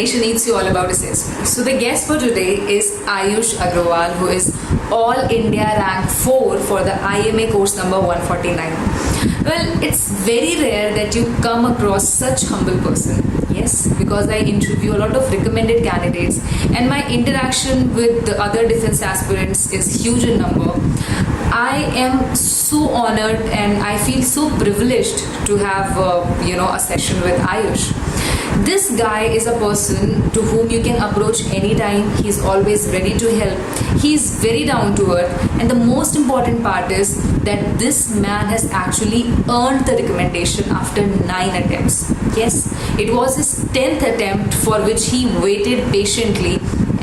nation needs you all about assessment. So the guest for today is Ayush Agrawal, who is All India Rank 4 for the IMA course number 149. Well, it's very rare that you come across such humble person. Yes, because I interview a lot of recommended candidates and my interaction with the other defense aspirants is huge in number. I am so honored and I feel so privileged to have a session with Ayush. This guy is a person to whom you can approach anytime. He's always ready to help. He's very down to earth, and the most important part is that this man has actually earned the recommendation after 9 attempts. Yes, it was his 10th attempt for which he waited patiently,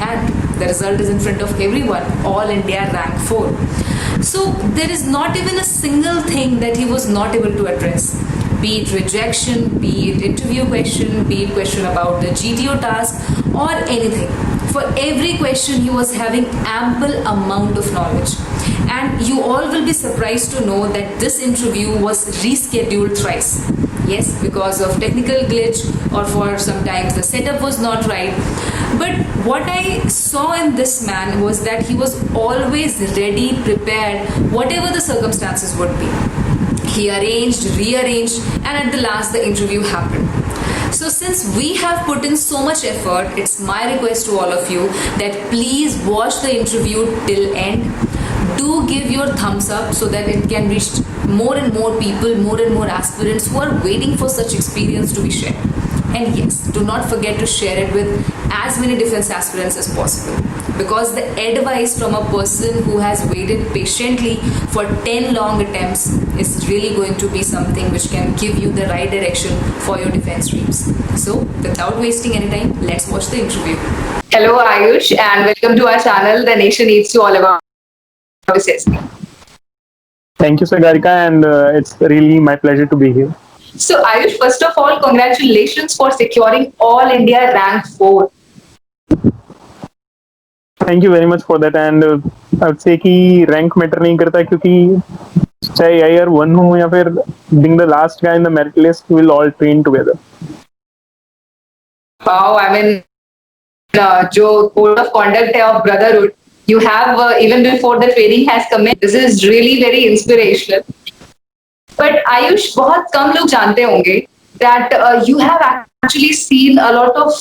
and the result is in front of everyone. All India rank 4. So there is not even a single thing that he was not able to address, be it rejection, be it interview question, be it question about the GTO task or anything. For every question he was having ample amount of knowledge, and you all will be surprised to know that this interview was rescheduled thrice. Yes, because of technical glitch or for sometimes the setup was not right. But what I saw in this man was that he was always ready, prepared, whatever the circumstances would be. He arranged, rearranged, and at the last the interview happened. So since we have put in so much effort, it's my request to all of you that please watch the interview till end. Do give your thumbs up so that it can reach more and more people, more and more aspirants who are waiting for such experience to be shared. And yes, do not forget to share it with as many defense aspirants as possible, because the advice from a person who has waited patiently for 10 long attempts is really going to be something which can give you the right direction for your defense dreams. So without wasting any time, let's watch the interview. Hello Ayush, and welcome to our channel, The Nation Needs You All About Assessment. Thank you, Sagarika, and it's really my pleasure to be here. So Ayush, first of all, congratulations for securing All India rank 4. Thank you very much for that, and I would say कि rank matter नहीं करता क्योंकि चाहे IR 1 हो या फिर being the last guy in the merit list, we will all train together. Wow, I mean, जो code of conduct है of brotherhood, you have even before the training has commenced. This is really very inspirational. But Ayush, बहुत कम लोग जानते होंगे that you have actually seen a lot of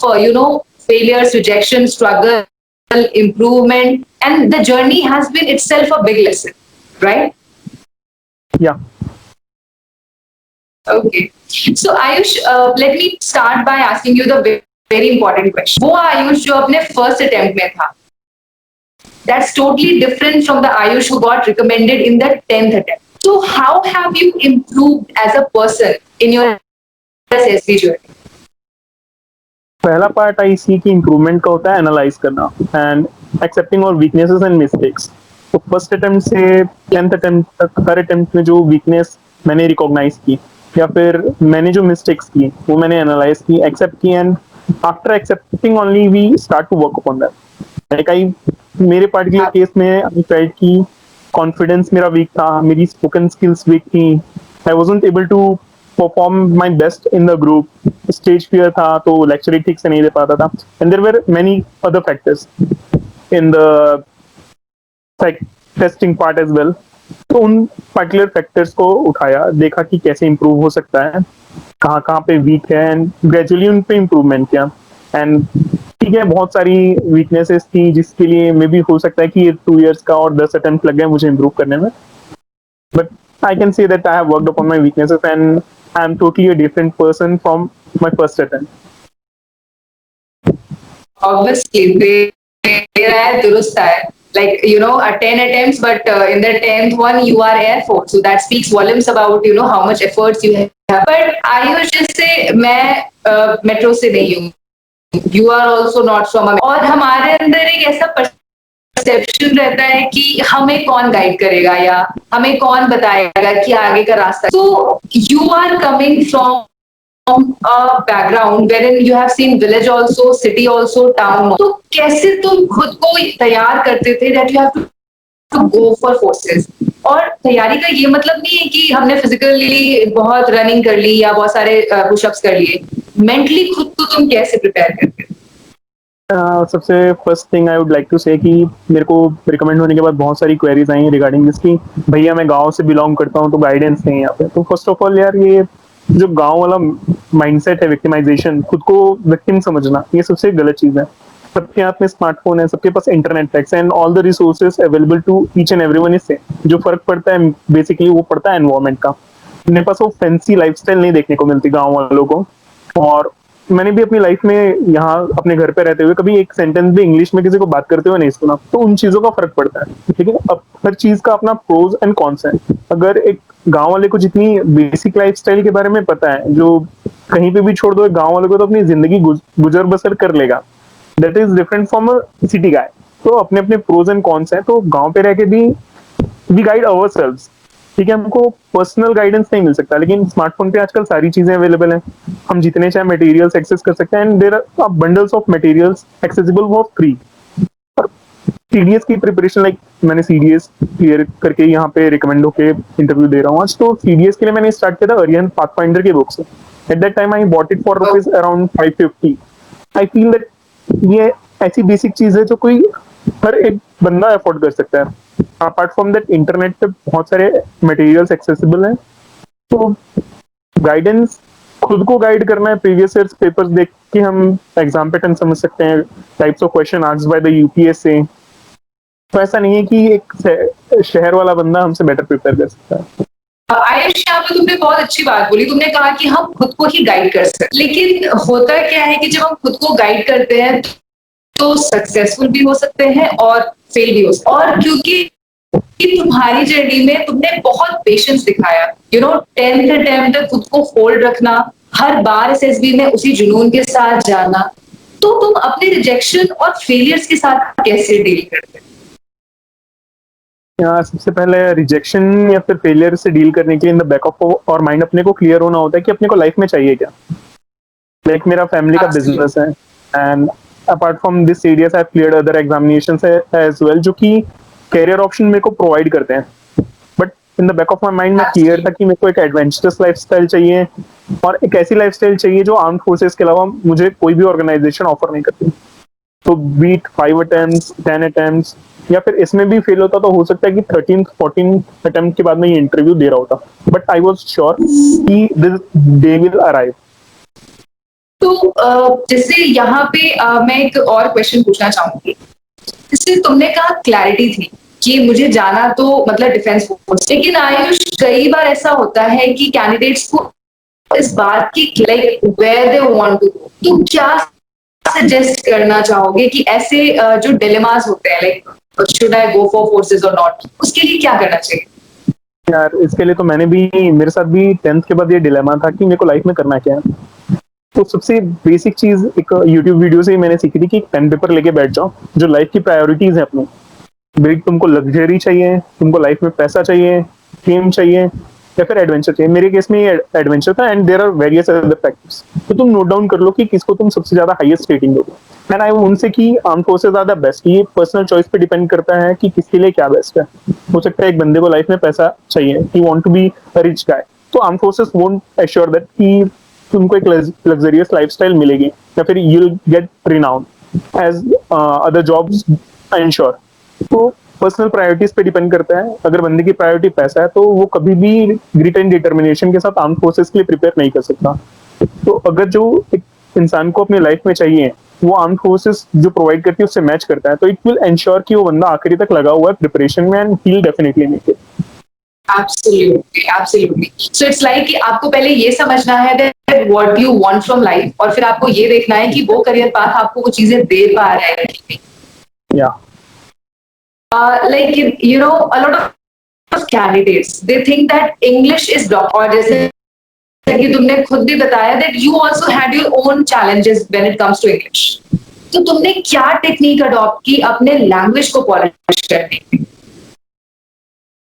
failures, rejection, struggle, improvement, and the journey has been itself a big lesson, right? Yeah. Okay. So Ayush, let me start by asking you the very important question. वो आयुष जो अपने first attempt में था, that's totally different from the Ayush who got recommended in the 10th attempt. So how have you improved as a person in your SSB journey? पहला part I see कि improvement का होता है analyze करना and accepting all weaknesses and mistakes. तो first attempt से 10th attempt तक हर attempt में जो weakness मैंने recognize की या फिर मैंने जो mistakes की वो मैंने analyze की, accept की, and after accepting only we start to work upon that. Like मेरे particular case में I felt कि confidence मेरा weak था, मेरी spoken skills weak थी, I wasn't able to perform my best in the group, stage fear था तो lecture ही ठीक से नहीं दे पाता था, and there were many other factors in the testing part as well. तो उन particular factors को उठाया, देखा कि कैसे improve हो सकता है, कहाँ पे weak है, and gradually उन पे improvement किया. And ठीक है, बहुत सारी weaknesses थी जिसके लिए मे भी हो सकता है कि 2 years का और 10 attempt लग गए मुझे improve करने में. But I can say that I have worked upon my weaknesses and I am totally a different person from my first attempt. Obviously, like 10 attempts, but in the 10th one you are Air Force, so that speaks volumes about how much efforts you have. But Ayush, जैसे मैं metro से नहीं हूँ, you are also not from a, और हमारे अंदर एक ऐसा परसेप्शन रहता है कि हमें कौन गाइड करेगा या हमें कौन बताएगा कि आगे का रास्ता. So you are coming from a background wherein you have seen village also, city also, town. तो कैसे तुम खुद को तैयार करते थे that you have to go for forces? और तैयारी का ये मतलब नहीं है कि हमने फिजिकली बहुत रनिंग कर ली या बहुत सारे पुशअप्स कर लिए. मेंटली खुद को तुम कैसे प्रिपेयर करते? सबसे first thing I would like to say कि मेरे को रिकमेंड होने के बाद बहुत सारी क्वेरीज आई रिगार्डिंग जिसकी भैया मैं गांव से बिलोंग करता हूँ तो गाइडेंस नहीं है यहाँ पे। तो फर्स्ट ऑफ ऑल यार, ये जो गांव वाला माइंडसेट है, विक्टिमाइजेशन, खुद को विक्टिम समझना, ये सबसे गलत चीज है। सबके हाथ में स्मार्टफोन है, सबके पास internet packs and all the resources available to each and everyone is same. जो फर्क पड़ता है बेसिकली वो पड़ता है एनवायरमेंट का। मेरे पास वो फैंसी लाइफस्टाइल नहीं देखने को मिलती गांव वालों को। और मैंने भी अपनी लाइफ में यहाँ अपने घर पे रहते हुए कभी एक सेंटेंस भी इंग्लिश में किसी को बात करते हुए नहीं सुना। तो उन चीजों का फर्क पड़ता है। ठीक है, अब हर चीज का अपना प्रोज एंड कॉन्स है। अगर एक गांव वाले को जितनी बेसिक लाइफस्टाइल के बारे में पता है, जो कहीं पे भी छोड़ दो, एक गांव वाले को तो अपनी जिंदगी गुजर बसर कर लेगा। That is different from a city guy. तो अपने अपने प्रोज एंड कॉन्स है। तो गांव पे रह के भी वी गाइड अवर सेल्व्स। ठीक है, हमको पर्सनल गाइडेंस नहीं मिल सकता, लेकिन स्मार्टफोन पे आजकल सारी चीजें अवेलेबल हैं। हम जितने चाहे मटेरियल्स एक्सेस कर सकते हैं and there are bundles of materials accessible for free. CDS की प्रिपरेशन, लाइक मैंने सीडीएस क्लियर करके यहाँ पे रिकमेंड होके इंटरव्यू दे रहा हूँ आज। तो सीडीएस के लिए मैंने स्टार्ट किया था अरियन पाथफाइंडर की बुक से। At that time I bought it for rupees around 550। I feel that ये ऐसी बेसिक चीज है जो कोई हर एक बंदा अफोर्ड कर सकता है। अपार्ट फ्रॉम दैट इंटरनेट पे बहुत सारे मटेरियल्स एक्सेसिबल हैं। तो गाइडेंस, खुद को गाइड करना है, प्रीवियस ईयर पेपर्स देख के हम एग्जाम पैटर्न समझ सकते हैं, types of question asked by the UPSC. तो ऐसा नहीं है कि एक शहर वाला बंदा हमसे बेटर प्रिपेयर कर सकता है। आयुष, यहाँ पे तुमने बहुत अच्छी बात बोली। तुमने कहा कि हम खुद को ही गाइड कर सकते, लेकिन होता क्या है कि जब हम खुद को गाइड करते हैं तो सक्सेसफुल भी हो सकते हैं और फेल भी हो सकते हैं। और क्योंकि तुम्हारी जर्नी में तुमने बहुत पेशेंस दिखाया, 10th अटेम्प्ट तक खुद को होल्ड रखना, हर बार एसएसबी में उसी जुनून के साथ जाना, तो तुम अपने रिजेक्शन और फेलियर्स के साथ कैसे डील करते? यहाँ सबसे पहले रिजेक्शन या फिर फेलियर से डील करने के लिए इन द बैक ऑफ और माइंड अपने को क्लियर होना होता है कि अपने को लाइफ में चाहिए क्या। लाइक मेरा फैमिली का बिजनेस है and apart from this CDS I have cleared other examinations as well जो कि कैरियर ऑप्शन मेरे को प्रोवाइड करते हैं। But in the back of my mind मैं क्लियर था कि मेरे को एक एडवेंचरस लाइफस्टाइल चाहिए और एक ऐसी लाइफस्टाइल चाहिए जो आर्म्ड फोर्सेस के अलावा मुझे कोई भी ऑर्गेनाइजेशन ऑफर नहीं करती। तो बीट 5 अटेम्प्ट्स 10 अटेम्प्ट्स या फिर इसमें भी फेल होता तो हो सकता है कि 13th 14th अटेम्प्ट के बाद में ये इंटरव्यू दे रहा होता। बट आई वाज श्योर कि दिस डे विल अराइव। तो जैसे यहाँ पे मैं एक और क्वेश्चन पूछना चाहूंगी। जैसे तुमने कहा क्लैरिटी थी कि मुझे जाना तो मतलब डिफेंस फोर्स, लेकिन आयुष कई बार ऐसा होता है कि कैंडिडेट्स को इस बात की like where they want to go, तो क्या सजेस्ट करना चाहोगे कि ऐसे जो डिलेमास होते हैं, like should I go for forces और नॉट, उसके लिए क्या करना चाहिए? यार इसके लिए तो मैंने भी, मेरे साथ भी 10th के बाद ये डिलेमा था कि मेरे को लाइफ में करना क्या है। तो सबसे बेसिक चीज एक यूट्यूब वीडियो से ही मैंने सीखी थी कि एक पेन पेपर लेके बैठ जाओ, जो लाइफ की प्रायोरिटीज है अपनी। भाई तुमको लग्जरी चाहिए, तुमको लाइफ में पैसा चाहिए, फेम चाहिए या फिर एडवेंचर चाहिए। मेरे केस में ये एडवेंचर था and there are various other factors. तो तुम नोट डाउन कर लो कि किसको तुम सबसे ज्यादा हाईएस्ट रेटिंग दोगे। एंड आई उनसे कि arm forces are the best. ये पर्सनल चॉइस पे डिपेंड करता है कि किसके लिए क्या बेस्ट है। हो सकता है एक बंदे को लाइफ में पैसा चाहिए, he want to be a rich guy, तो armed forces won't assure that कि तुमको एक लग्जरियस लाइफस्टाइल मिलेगी या फिर you will get renowned as other jobs ensure. तो पर्सनल प्रायोरिटीज पे डिपेंड करता है। अगर बंदे की प्रायोरिटी पैसा है तो वो कभी भी ग्रिट एंड डिटर्मिनेशन के साथ आर्म फोर्सेस के लिए प्रिपेयर नहीं कर सकता। तो अगर जो एक इंसान को अपनी लाइफ में चाहिए वो आर्म फोर्सेस जो प्रोवाइड करती है उससे मैच करता है, तो इट विल एंश्योर कि वो बंदा आखिरी तक लगा हुआ है प्रिपरेशन में and he will definitely make it. Absolutely, absolutely. So it's like कि आपको पहले ये समझना है that what you want from life, और फिर आपको ये देखना है कि वो करियर पाथ आपको वो चीजें दे पा रहा है कि नहीं। Yeah. Like a lot of candidates they think that English is block, और जैसे कि तुमने खुद भी बताया that you also had your own challenges when it comes to English. तो तुमने क्या टेक्निक अडॉप्ट की अपने लैंग्वेज को पॉलिश करने की?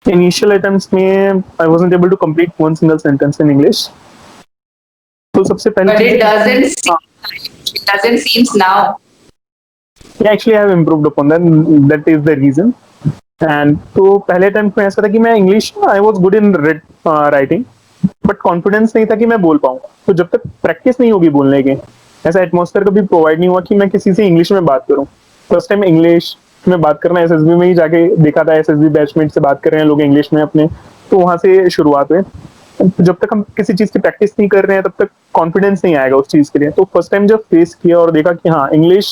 Initial attempts में I wasn't able to complete one single sentence in English. तो सबसे पहले But it doesn't seems now. Yeah, actually I have improved upon that. That is the reason. And तो पहले attempt में ऐसा था कि मैं English, I was good in writing, but confidence नहीं था कि मैं बोल पाऊँ। तो जब तक प्रैक्टिस नहीं होगी बोलने की, ऐसा एटमॉस्फेयर कभी प्रोवाइड नहीं हुआ कि मैं किसी से इंग्लिश में बात करूं। फर्स्ट टाइम इंग्लिश में बात करना एसएसबी में ही जाके देखा था, एसएसबी बैचमेट से बात कर रहे हैं लोग इंग्लिश में अपने, तो वहां से शुरुआत हुई। जब तक हम किसी चीज की प्रैक्टिस नहीं कर रहे हैं तब तक कॉन्फिडेंस नहीं आएगा उस चीज के लिए। तो फर्स्ट टाइम जब फेस किया और देखा कि हाँ, इंग्लिश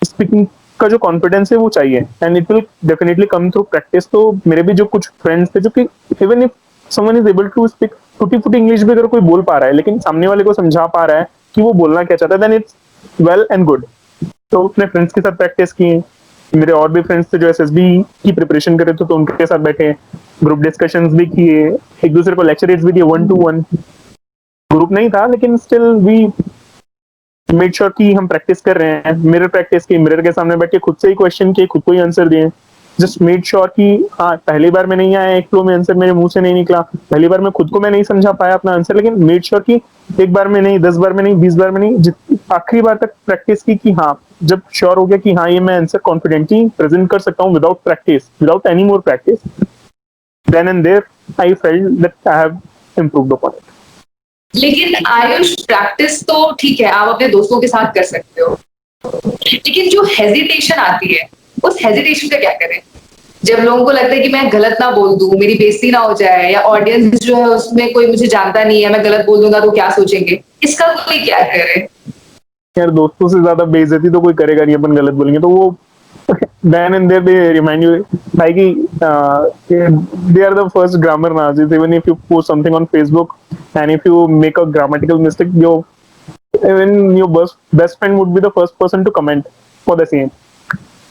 स्पीकिंग का जो कॉन्फिडेंस है वो चाहिए and it will definitely come through practice. तो मेरे भी जो कुछ फ्रेंड्स थे जो कि even if someone is able to speak टूटी फूटी इंग्लिश भी अगर कोई बोल पा रहा है लेकिन सामने वाले को समझा पा रहा है कि वो बोलना क्या चाहता है, then it's well and good. तो अपने फ्रेंड्स के साथ प्रैक्टिस की। मेरे और भी फ्रेंड्स थे जो एसएसबी की प्रिपरेशन कर रहे थे, तो उनके साथ बैठे, ग्रुप डिस्कशंस भी किए, एक दूसरे को लेक्चर्स भी दिए, 1-to-1। ग्रुप नहीं था लेकिन स्टिल वी मेड श्योर कि हम प्रैक्टिस कर रहे हैं। मिरर प्रैक्टिस की, मिरर के सामने बैठ के खुद से ही क्वेश्चन किए, खुद को ही आंसर दिए। जस्ट मेड श्योर कि हाँ, पहली बार में नहीं आया एक फ्लो में आंसर, मेरे मुंह से नहीं निकला, पहली बार में खुद को मैं नहीं समझा पाया अपना आंसर, लेकिन मेड श्योर कि एक बार में नहीं, 10 बार में नहीं, 20 बार में नहीं, आखिरी बार तक प्रैक्टिस की कि हाँ, जब श्योर हो गया कि हाँ, ये मैं आंसर कॉन्फिडेंटली प्रेजेंट कर सकता हूँ without practice, without any more practice, then and there I felt that I have improved upon it. लेकिन आयुष, प्रैक्टिस तो ठीक है, आप अपने दोस्तों के साथ कर सकते हो, लेकिन जो हेजिटेशन आती है, उस हेजिटेशन का क्या करें? जब लोगों को लगता है कि मैं गलत ना बोल दूं, मेरी बेइज्जती ना हो जाए, या ऑडियंस जो है उसमें कोई मुझे जानता नहीं है, मैं गलत बोल दूंगा तो क्या सोचेंगे, इसका कोई क्या करे? यार, दोस्तों से ज्यादा बेइज्जती तो कोई करेगा नहीं अपन गलत बोलेंगे तो। वो then and there they remind you like they are the first grammar Nazis. Even if you post something on Facebook and if you make a grammatical mistake, your best friend would be the first person to comment for the same.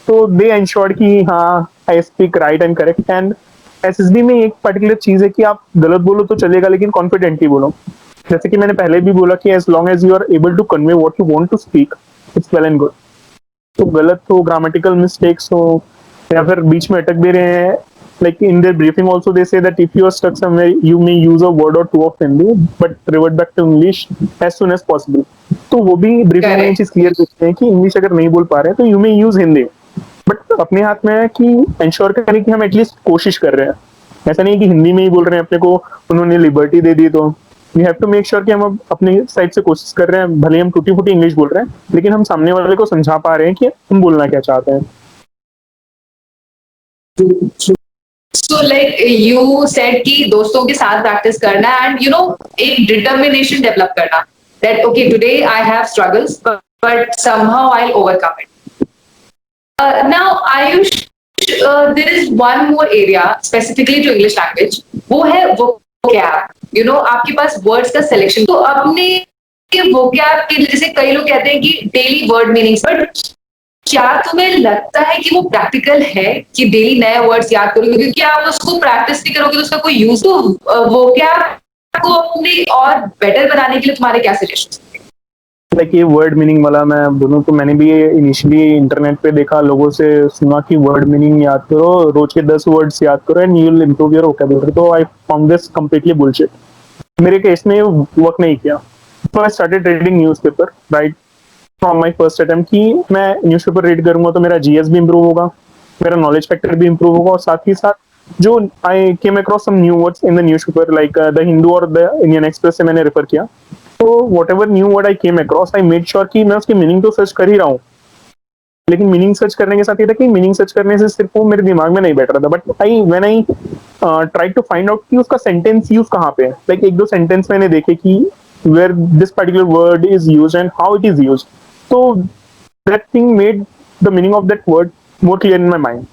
So they ensured कि हाँ, I speak right and correct. And SSB में एक particular चीज है कि आप गलत बोलो तो चलेगा लेकिन कॉन्फिडेंटली बोलो। जैसे कि मैंने पहले भी बोला कि as long as you are able to convey what you want to speak, it's well and good. तो गलत हो, ग्रामेटिकल मिस्टेक्स हो, या फिर बीच में अटक भी रहे हैं, like in their briefing also they say that if you are stuck somewhere you may use a word or two of Hindi but revert back to English as soon as possible. तो वो भी ब्रीफिंग में ये चीज clear करते हैं कि English अगर नहीं बोल पा रहे हैं तो you may use Hindi, but अपने हाथ में है कि इंश्योर करें कि हम एटलीस्ट कोशिश कर रहे हैं। ऐसा नहीं कि हिंदी में ही बोल रहे हैं, अपने को उन्होंने लिबर्टी दे दी तो we have to make sure कि हम अब अपनी साइड से कोशिश कर रहे हैं, भले हम टूटी फूटी इंग्लिश बोल रहे हैं लेकिन हम सामने वाले को समझा पा रहे हैं कि हम बोलना क्या चाहते हैं। So like you said कि दोस्तों के साथ प्रैक्टिस करना and एक डिटर्मिनेशन डेवलप करना that okay today I have struggles but somehow I'll overcome it. Now Ayush, there is one more area specifically to English language, वो है vocab. आपके पास वर्ड्स का सिलेक्शन, तो अपने vocab के लिए जैसे कई लोग कहते हैं कि डेली वर्ड मीनिंग्स, बट क्या तुम्हें लगता है कि वो प्रैक्टिकल है कि डेली नए वर्ड्स याद करोगे? क्योंकि आप उसको प्रैक्टिस नहीं करोगे तो उसका कोई यूज। तो vocab को अपने और बेटर बनाने के लिए तुम्हारे क्या सजेशन? लाइक ये वर्ड मीनिंग वाला मैं बोलूँ तो मैंने भी इनिशियली इंटरनेट पे देखा, लोगों से सुना कि वर्ड मीनिंग याद करो, रोज के 10 वर्ड्स याद करो and you will improve your vocabulary. तो I found this completely bullshit. मेरे केस में वर्क नहीं किया। तो I started reading newspaper right from my first attempt कि मैं न्यूज़पेपर रीड करूंगा तो मेरा जीएस भी इंप्रूव होगा, मेरा नॉलेज फैक्टर भी इंप्रूव होगा, और साथ ही साथ जो I came across some new words in the newspaper like the Hindu और द इंडियन एक्सप्रेस से मैंने रेफर किया। तो whatever new word I came across, I made sure कि मैं उसकी मीनिंग तो सर्च कर ही रहा हूँ, लेकिन मीनिंग सर्च करने के साथ ये था कि मीनिंग सर्च करने से सिर्फ वो मेरे दिमाग में नहीं बैठ रहा था, but when I try to find out कि उसका सेंटेंस यूज कहाँ पे है। लाइक एक दो सेंटेंस मैंने देखे कि where this particular word is used and how it is used, तो that thing made the meaning of that word more clear in my mind.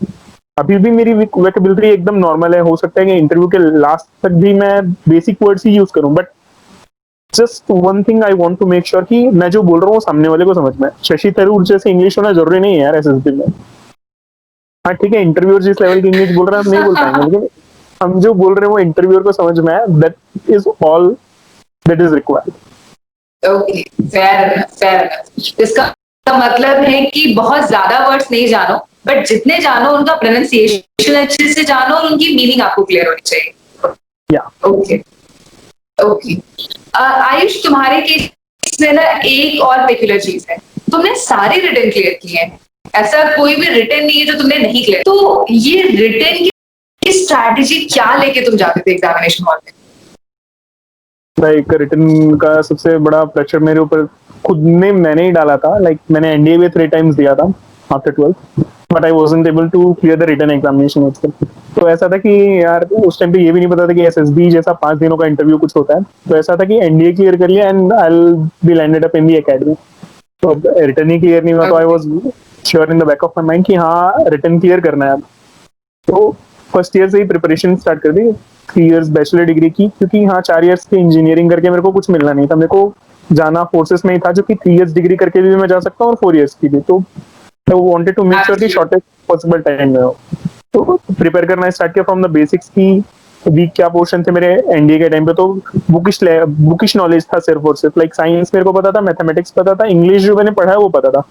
अभी भी मेरी वोकैबुलरी एकदम नॉर्मल है, हो सकता है कि इंटरव्यू के लास्ट तक भी मैं बेसिक वर्ड्स ही यूज करूं, but just one thing I want to make sure कि मैं जो बोल रहा हूँ सामने वाले को समझ में। शशि थरूर जैसे इंग्लिश होना जरूरी नहीं है यार एसएसबी में। हाँ ठीक है, इंटरव्यूअर जिस लेवल की इंग्लिश बोल रहा है हम नहीं बोल पाएंगे, लेकिन हम जो बोल रहे हैं वो इंटरव्यूअर को समझ में आए, that is all that is required. Okay, fair. इसका मतलब है कि बहुत ज्यादा वर्ड्स नहीं जानो, बट जितने जानो उनका प्रोनाउंसिएशन अच्छे से जानो और उनकी मीनिंग आपको क्लियर होनी चाहिए। या ओके ओके। आयुष, तुम्हारे केस में ना एक और पेक्युलर चीज है, तुमने सारे रिटन क्लियर किए हैं, ऐसा कोई भी रिटन नहीं है जो तुमने नहीं क्लियर। तो ये रिटन की स्ट्रैटेजी क्या लेके तुम जाते थे एग्जामिनेशन हॉल में? लाइक रिटन का सबसे बड़ा प्रेशर मेरे ऊपर खुद में मैंने ही डाला था, लाइक मैंने एनडीए भी 3 times दिया था after 12th, but I wasn't able to clear the written examination itself। तो ऐसा था कि यार उस टाइम पे ये भी नहीं पता था कि एसएसबी जैसा 5 दिनों का इंटरव्यू कुछ होता है। तो ऐसा था कि एनडीए क्लियर कर लिया and I will be landed up in the academy. तो अब रिटर्न ही क्लियर नहीं हुआ, तो I was sure in the back of my mind कि हाँ रिटर्न क्लियर करना है अब। तो फर्स्ट ईयर से ही प्रिपरेशन स्टार्ट कर दी, 3 years बैचलर डिग्री की, क्योंकि हाँ 4 years की इंजीनियरिंग करके मेरे को कुछ मिलना नहीं था। मेरे को जाना फोर्सेस में ही था, जो कि 3 years डिग्री करके भी मैं जा सकता हूँ और 4 years की भी। तो I wanted to make sure कि शॉर्टेस्ट पॉसिबल टाइम में हो। तो प्रिपेयर करना स्टार्ट किया फ्रॉम द बेसिक्स की वीक क्या पोर्शन थे मेरे एनडीए के टाइम पे। तो बुकिश नॉलेज था सिर्फ और सिर्फ, लाइक साइंस मेरे को पता था, मैथमेटिक्स पता था, इंग्लिश जो मैंने पढ़ा है वो पता था,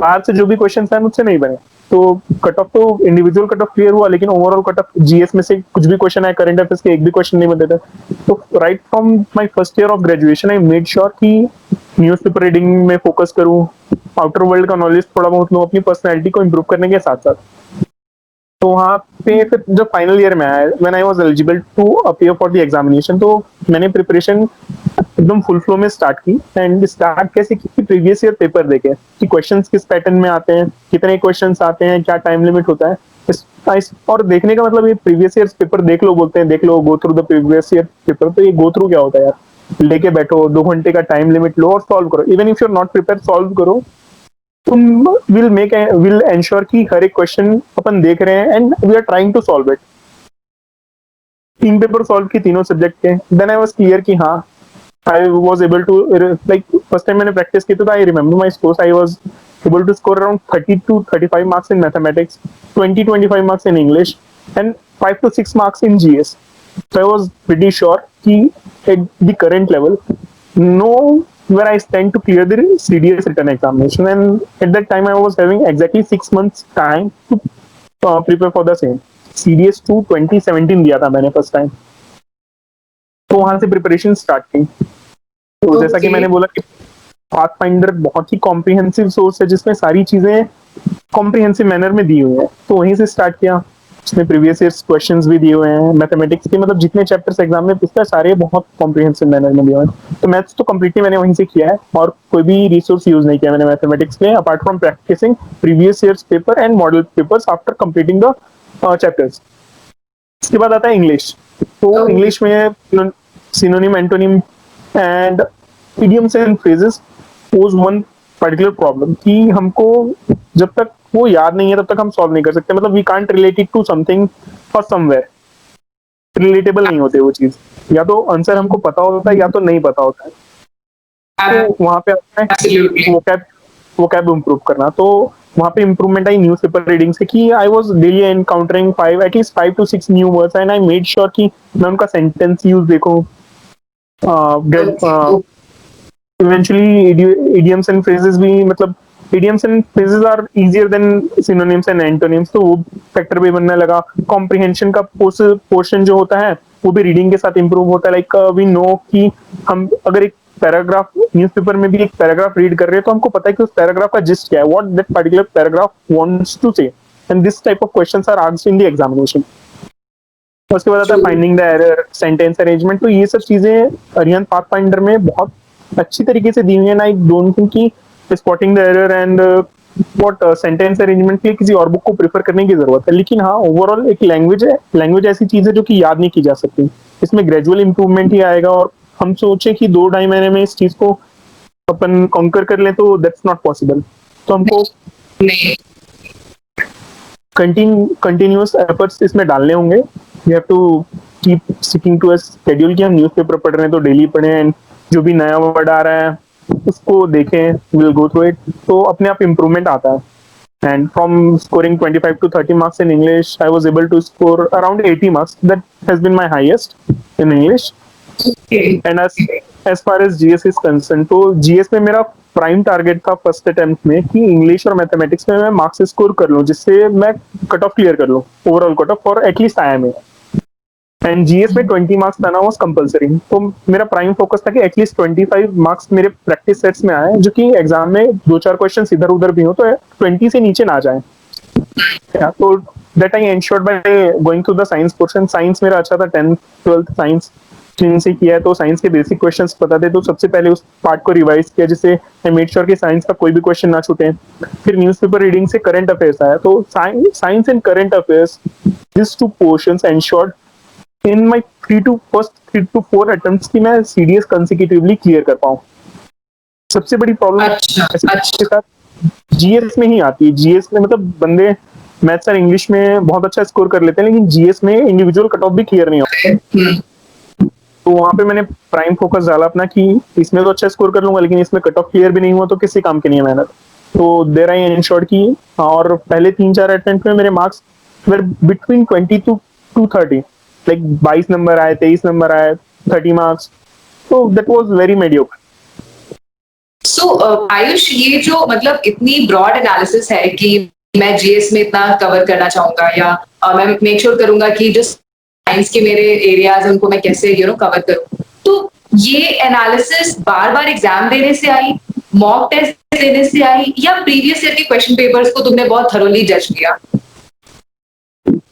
बाहर से जो भी क्वेश्चन आए मुझसे नहीं बने। तो कट ऑफ तो इंडिविजुअल कट ऑफ क्लियर हुआ, लेकिन ओवरऑल कट ऑफ जीएस में से कुछ भी क्वेश्चन आए, करंट अफेयर्स के एक भी क्वेश्चन नहीं बनते थे। तो right from my first year of graduation I made sure कि न्यूज़पेपर रीडिंग में फोकस करूं, आउटर वर्ल्ड का नॉलेज थोड़ा बहुत लूं, अपनी पर्सनैलिटी को इम्प्रूव करने के साथ साथ। तो वहाँ पे फिर जब फाइनल ईयर में आया, when I was eligible to appear for the examination, तो मैंने प्रिपरेशन एकदम फुल फ्लो में स्टार्ट की। एंड स्टार्ट कैसे की, प्रीवियस ईयर पेपर देखे कि क्वेश्चंस किस पैटर्न में आते हैं, कितने क्वेश्चंस आते हैं, क्या टाइम लिमिट होता है। और देखने का मतलब ये प्रीवियस ईयर पेपर देख लो बोलते हैं, देख लो go through the previous year paper. तो ये गो थ्रू क्या होता है यार, लेके बैठो 2 घंटे का टाइम लिमिट लो और सॉल्व करो। Even if you are not prepare, solve करो। तुम विल एंश्योर कि हर एक क्वेश्चन अपन देख रहे हैं and we are trying to solve it. 3 paper solve की तीनों सब्जेक्ट के, देन आई वाज क्लियर कि हाँ I was able to, like first time मैंने प्रैक्टिस की तो I remember my scores, I was able to score around 30 to 35 marks in mathematics, 20-25 marks in English, and 5 to 6 marks in GS. So I was pretty sure that at the current level, no where I stand to clear the CDS written examination. And at that time, I was having exactly 6 months time to prepare for the same. CDS 2 2017 दिया था मैंने first time. तो वहां से preparation start की। तो जैसा कि मैंने बोला कि पाथफाइंडर बहुत ही कॉम्प्रिहेंसिव सोर्स है, जिसमें सारी चीजें कॉम्प्रिहेंसिव मैनर में दी हुई है। तो वहीं से स्टार्ट किया। उसमें प्रीवियस ईयर्स क्वेश्चंस भी दिए हुए हैं, मैथमेटिक्स के मतलब जितने चैप्टर्स एग्जाम में पूछता है सारे बहुत कॉम्प्रिहेंसिव मैनर में दिए हुए हैं। तो मैथ्स तो कंप्लीटली मैंने वहीं से किया है और कोई भी रिसोर्स यूज नहीं किया मैंने मैथमेटिक्स में, apart from practicing previous years paper and model papers after completing the chapters. इसके बाद आता है इंग्लिश। तो इंग्लिश में synonym, antonym and idioms and phrases pose one particular problem कि हमको जब तक वो याद नहीं है तब तक हम सॉल्व नहीं कर सकते। मतलब we can't relate it to something or somewhere, relatable नहीं होते वो चीज, या तो आंसर हमको पता होता है या तो नहीं पता होता है। तो वहां पे आता है वोकैब इम्प्रूव करना। तो वहां पे इम्प्रूवमेंट आई न्यूज़पेपर रीडिंग से कि I was daily encountering at least 5 to 6 new words and I made sure कि मैं उनका सेंटेंस यूज देखूं। Eventually idioms and phrases भी, मतलब idioms and phrases are easier than synonyms and antonyms, तो वो फैक्टर भी बनने लगा। कॉम्प्रिहेंशन का पोर्शन जो होता है वो भी रीडिंग के साथ इंप्रूव होता है। लाइक वी नो कि हम अगर एक पैराग्राफ न्यूज़पेपर में भी एक पैराग्राफ रीड कर रहे हैं तो हमको पता है कि उस पैराग्राफ का जिस्ट क्या है, what that particular paragraph wants to say, and this type of questions are asked in the examination. उसके बाद आता है finding the error, sentence arrangement. तो ये सब चीजें अरिहंत पाथफाइंडर में बहुत अच्छी तरीके से दी हुई है। आई डोंट थिंक कि spotting the error and what sentence arrangement के लिए किसी और बुक को प्रेफर करने की जरूरत है। लेकिन हाँ ओवरऑल एक लैंग्वेज है, लैंग्वेज ऐसी चीज है जो कि याद नहीं की जा सकती, इसमें ग्रेजुअल इंप्रूवमेंट ही आएगा। और हम सोचे कि 2-2.5 महीने में इस चीज को अपन कॉन्कर कर लें तो दैट्स नॉट पॉसिबल। तो हमको कंटिन्यूअस एफर्ट्स इसमें डालने होंगे। We have to keep sticking to a schedule कि हम न्यूज़पेपर पढ़ रहे हैं तो डेली पढ़ें, एंड जो भी नया वर्ड आ रहा है उसको देखें, विल गो थ्रू इट। तो अपने आप इम्प्रूवमेंट आता है। And from scoring 25 to 30 marks in English, I was able to score around 80 marks. That has been my highest in English. And as far as GS is concerned, तो GS में मेरा prime target था first attempt में कि English और mathematics में मैं marks score कर लूं, जिससे मैं कट ऑफ क्लियर कर लूं, overall cut off for at least IIMA। And GS में 20 मार्क्स लाना वाज कंपलसरी। तो मेरा प्राइम फोकस था कि एटलीस्ट 25 मार्क्स मेरे प्रैक्टिस सेट्स में आए, जो कि एग्जाम में 2-4 क्वेश्चन इधर उधर भी हो तो 20 से नीचे ना जाए। तो that I ensured by going through the science portion. Science मेरा अच्छा था, 10th 12th साइंस स्ट्रीम से किया है तो साइंस के बेसिक क्वेश्चंस पता थे, तो सबसे पहले उस पार्ट को रिवाइज किया जिससे आई मेड श्योर कि साइंस का कोई भी क्वेश्चन ना छूटे। फिर न्यूज़पेपर रीडिंग से करंट अफेयर्स आया, तो science and current affairs, this two portions ensured in my 3 to 4 attempts की मैं सीडीएस कंसेक्यूटिवली क्लियर कर पाऊँ। सबसे बड़ी प्रॉब्लम अच्छा के साथ जीएस में ही आती है। जीएस में मतलब बंदे मैथ्स और इंग्लिश में बहुत अच्छा स्कोर कर लेते हैं, लेकिन जीएस में इंडिविजुअल कट ऑफ भी क्लियर नहीं होता। तो वहां पे मैंने प्राइम फोकस डाला अपना कि इसमें तो अच्छा स्कोर कर लूंगा, लेकिन इसमें कट ऑफ क्लियर भी नहीं हुआ तो किसी काम की नहीं है मेहनत। तो देयर आई एंश्योर्ड की, और पहले 3-4 अटेम्प्ट में मेरे marks were between 20 to 30, like 22 number आए, 23 नंबर आए, 30 मार्क्स, तो दैट वाज वेरी मेडियोकर। सो आयुष, ये जो मतलब इतनी ब्रॉड एनालिसिस है कि मैं जीएस में इतना कवर करना चाहूंगा या मैं मेक श्योर करूंगा कि जो साइंस के मेरे एरियाज उनको मैं कैसे कवर करूं, तो ये एनालिसिस बार बार एग्जाम देने से आई, मॉक टेस्ट देने से आई, या प्रीवियस ईयर के क्वेश्चन पेपर्स को तुमने बहुत थरोली जज किया?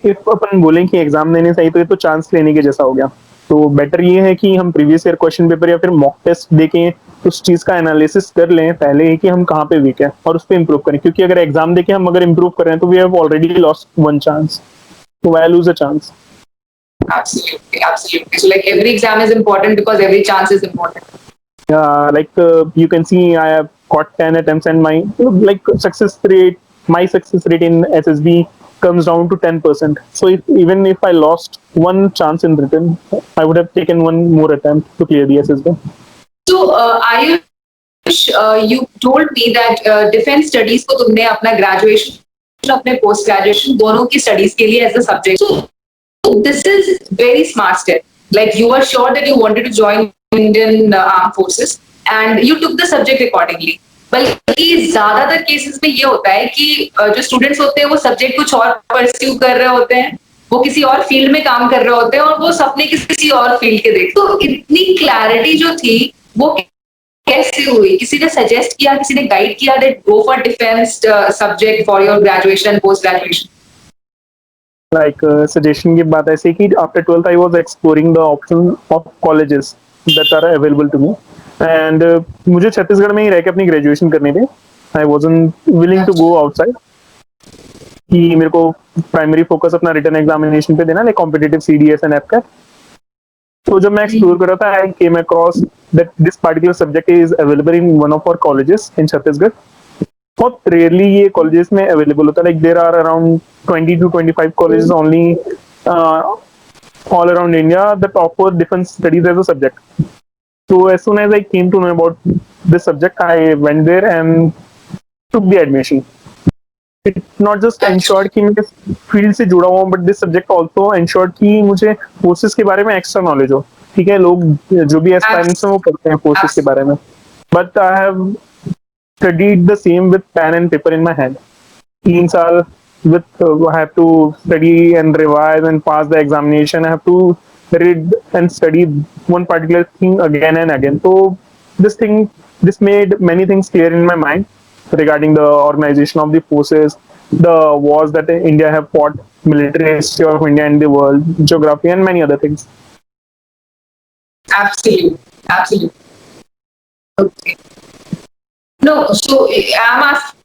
इफ अपन बोलें कि एग्जाम देने से ही, तो ये तो चांस लेने के जैसा हो गया। तो बेटर ये है कि हम प्रीवियस ईयर क्वेश्चन पेपर या फिर मॉक टेस्ट देके उस चीज का एनालिसिस कर लें पहले ही कि हम कहाँ पे वीक है और उस पर इम्प्रूव करें, क्योंकि अगर एग्जाम देके हम अगर इम्प्रूव कर रहे हैं तो we have already lost one chance, तो why lose a chance. Absolutely, absolutely. So like every exam is important because every chance is important. You can see I have got 10 attempts and my success rate in SSB comes down to 10%. So even if I lost one chance in written, I would have taken one more attempt to clear the SSB. So Ayush, you told me that defense studies को तुमने अपना graduation अपने post graduation दोनों की studies के लिए as a subject. So this is very smart step. Like you were sure that you wanted to join Indian Armed Forces and you took the subject accordingly. बल्कि ज्यादातर cases में ये होता है कि जो स्टूडेंट्स होते हैं वो सब्जेक्ट कुछ और परस्यू कर रहे होते हैं, वो किसी और फील्ड में काम कर रहे होते हैं और वो सपने किसी और फील्ड के देख। तो इतनी क्लैरिटी जो थी वो कैसे हुई? किसी ने सजेस्ट किया, किसी ने गाइड किया that go for defence subject for your graduation, post graduation? Suggestion की बात ऐसे कि after 12th I was exploring the option of colleges that are available to me, and मुझे छत्तीसगढ़ में ही रह के अपनी ग्रेजुएशन करनी थी। I wasn't willing to go outside, कि मेरे को प्राइमरी फोकस अपना रिटन एग्जामिनेशन पे देना, like competitive CDS and AFCAT. तो जब मैं एक्सप्लोर कर रहा था, I came across that this particular subject is available in one of our colleges in Chhattisgarh. बहुत रेयरली ये कॉलेजेस में अवेलेबल होता है, like there are around 20 to 25 colleges only all around India that offer defense studies as a subject. So as soon as I came to know about this subject, I went there and took the admission. It not just ensured कि मैं field से जुड़ा हुआ, but this subject also ensured कि मुझे forces के बारे में एक्स्ट्रा नॉलेज हो। ठीक है, लोग जो भी एस्पायरेंट्स हैं वो पढ़ते हैं फोर्सेस के बारे में, but I have studied the same with pen and paper in my hand. 3 साल with I have to study and revise and pass the examination. I have to read and study one particular thing again and again. So this made many things clear in my mind regarding the organization of the forces, the wars that India have fought, military history of India and the world, geography and many other things. Absolutely, absolutely. Okay. No, so I'm asking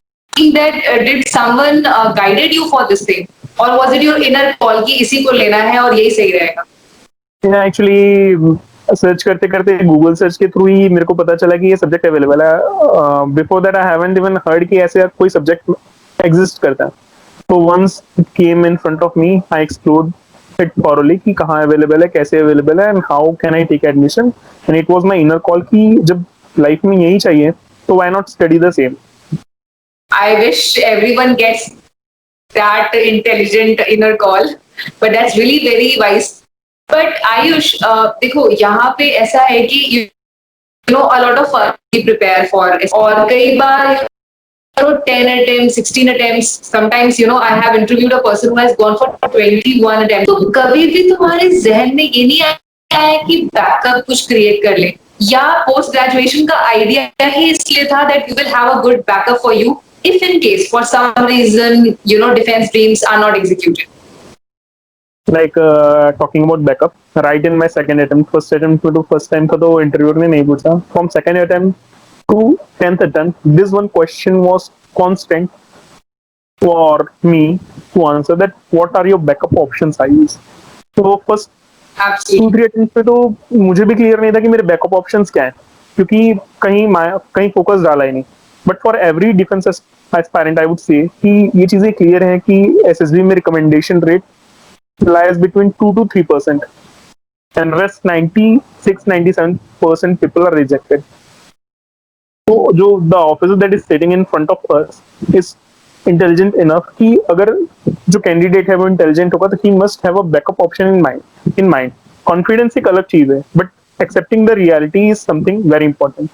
that did someone guided you for this thing, or was it your inner call कि इसी को लेना है और यही सही रहेगा? Actually search करते करते गूगल सर्च के थ्रू ही मेरे को पता चला कि ये सब्जेक्ट अवेलेबल है। Before that I haven't even heard कि ऐसे कोई सब्जेक्ट एग्जिस्ट करता है। तो once it came in front of me, I explored it thoroughly कि कहाँ अवेलेबल है, कैसे अवेलेबल है, and how can I take admission. And it was my inner call कि जब लाइफ में यही चाहिए तो why not study the same. I wish everyone gets that intelligent inner call, but that's really very wise. But Ayush, देखो यहाँ पे ऐसा है कि you know a lot of fun we prepare for, और कई बार 10 attempts, 16 attempts. Sometimes I have interviewed a person who has gone for 21 attempts. तो कभी भी तुम्हारे जहन में ये नहीं आया है कि बैकअप कुछ क्रिएट कर ले, या पोस्ट ग्रेजुएशन का आइडिया ही इसलिए था that you will have a good backup for you if in case for some reason defense dreams are not executed? Like talking about backup, right in my second attempt, first attempt में तो first time था तो interviewer ने नहीं पूछा, from second attempt to 10th attempt, this one question was constant for me to answer, that what are your backup options I use. तो first two Absolutely. Three attempt पे तो मुझे भी क्लियर नहीं था कि मेरे बैकअप ऑप्शंस क्या हैं, क्योंकि कहीं फोकस डाला ही नहीं. But for every defence aspirant I would say कि ये चीजें क्लियर है कि एसएसबी में recommendation rate lies between 2 to 3%, and rest 96-97% people are rejected. तो जो the officer that is sitting in front of us is intelligent enough कि अगर जो कैंडिडेट है वो इंटेलिजेंट होगा तो he must have a backup option in mind. Confidence एक अलग चीज है, but accepting the reality is something very important.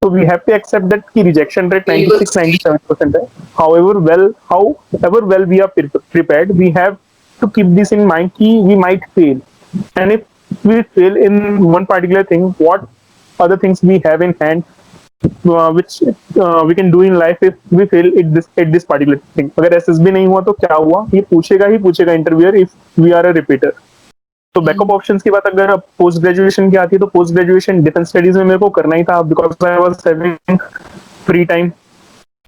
So we have to accept that की rejection rate 96-97% है. However well we are prepared, we have to keep this in mind कि we might fail. And if we fail in one particular thing, what other things we have in hand which we can do in life if we fail at this particular thing. अगर SSB नहीं हुआ तो क्या हुआ, ये पूछेगा interviewer if we are a repeater. तो backup options की बात अगर पोस्ट ग्रेजुएशन की आती है तो पोस्ट ग्रेजुएशन डिफेंस स्टडीज में मेरे को करना ही था, because I was having free time.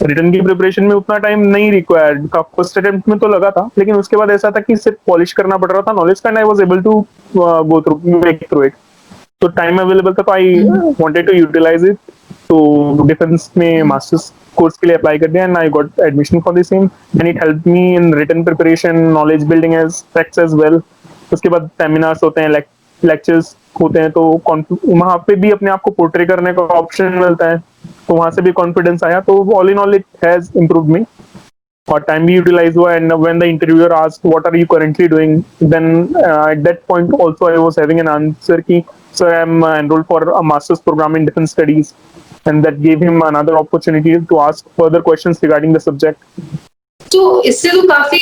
Return की प्रिपरेशन में उतना टाइम नहीं रिक्वायर्ड था, फर्स्ट अटेम्प्ट में तो लगा था, लेकिन उसके बाद ऐसा था कि सिर्फ पॉलिश करना पड़ रहा था नॉलेज का, and I was able to go through make through it. तो टाइम अवेलेबल था तो I wanted to utilise it. तो डिफेंस में मास्टर्स कोर्स के लिए अप्लाई कर दिया, and I got admission for the same, and it help me in written preparation, knowledge building as facts as well. उसके बाद सेमिनार्स होते हैं, लेक्चर्स होते हैं, तो वहां पे भी अपने आप को पोर्ट्रे करने का ऑप्शन मिलता है, तो वहां से भी कॉन्फिडेंस आया. तो all in all it has improved me, और टाइम भी यूटिलाइज हुआ. And when the interviewer asked what are you currently doing, then at that point also I was having an answer कि sir I am enrolled for a masters program in defence studies, and that give him another opportunity to ask further questions regarding the subject. तो इससे तो काफी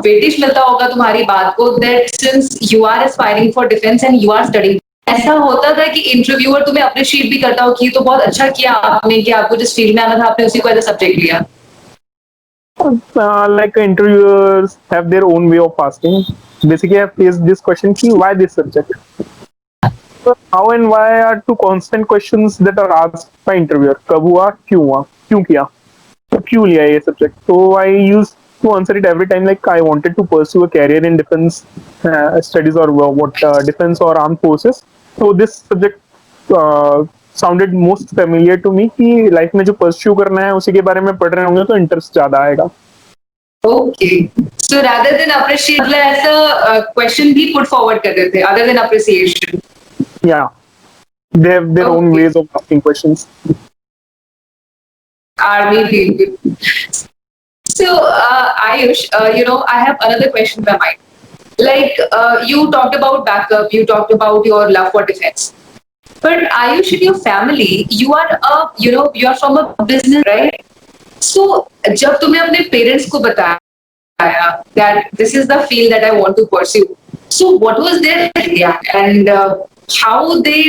weightage मिलता होगा तुम्हारी बात को, that since you are aspiring for defence and you are studying. ऐसा होता था कि इंटरव्यूअर तुम्हें अप्रिशिएट भी करता हो कि तो बहुत अच्छा किया आपने, कि आपको जिस फील्ड में आना था आपने उसी को एज अ सब्जेक्ट लिया. Like interviewers have their own way of asking. Basically, I have faced this question: ki, why this subject? So how and why are two constant questions that are asked by interviewer. कब हुआ, क्यों किया, तो क्यों लिया ये subject. So I used to answer it every time like I wanted to pursue a career in defense studies or defense or armed forces. So this subject sounded most familiar to me कि life में जो pursue करना है उसी के बारे में पढ़ रहे होंगे तो इंटरेस्ट ज्यादा आएगा. Okay, so rather than appreciate, मतलब ऐसा क्वेश्चन भी पुट फॉरवर्ड कर देते other than appreciation. Yeah, they have their own ways of asking questions. Army people. So, Ayush, I have another question in my mind. Like, you talked about backup, you talked about your love for defense. But Ayush, in your family, you are from a business, right? So, जब तुमने अपने parents को बताया that this is the field that I want to pursue, so what was their reaction and how they,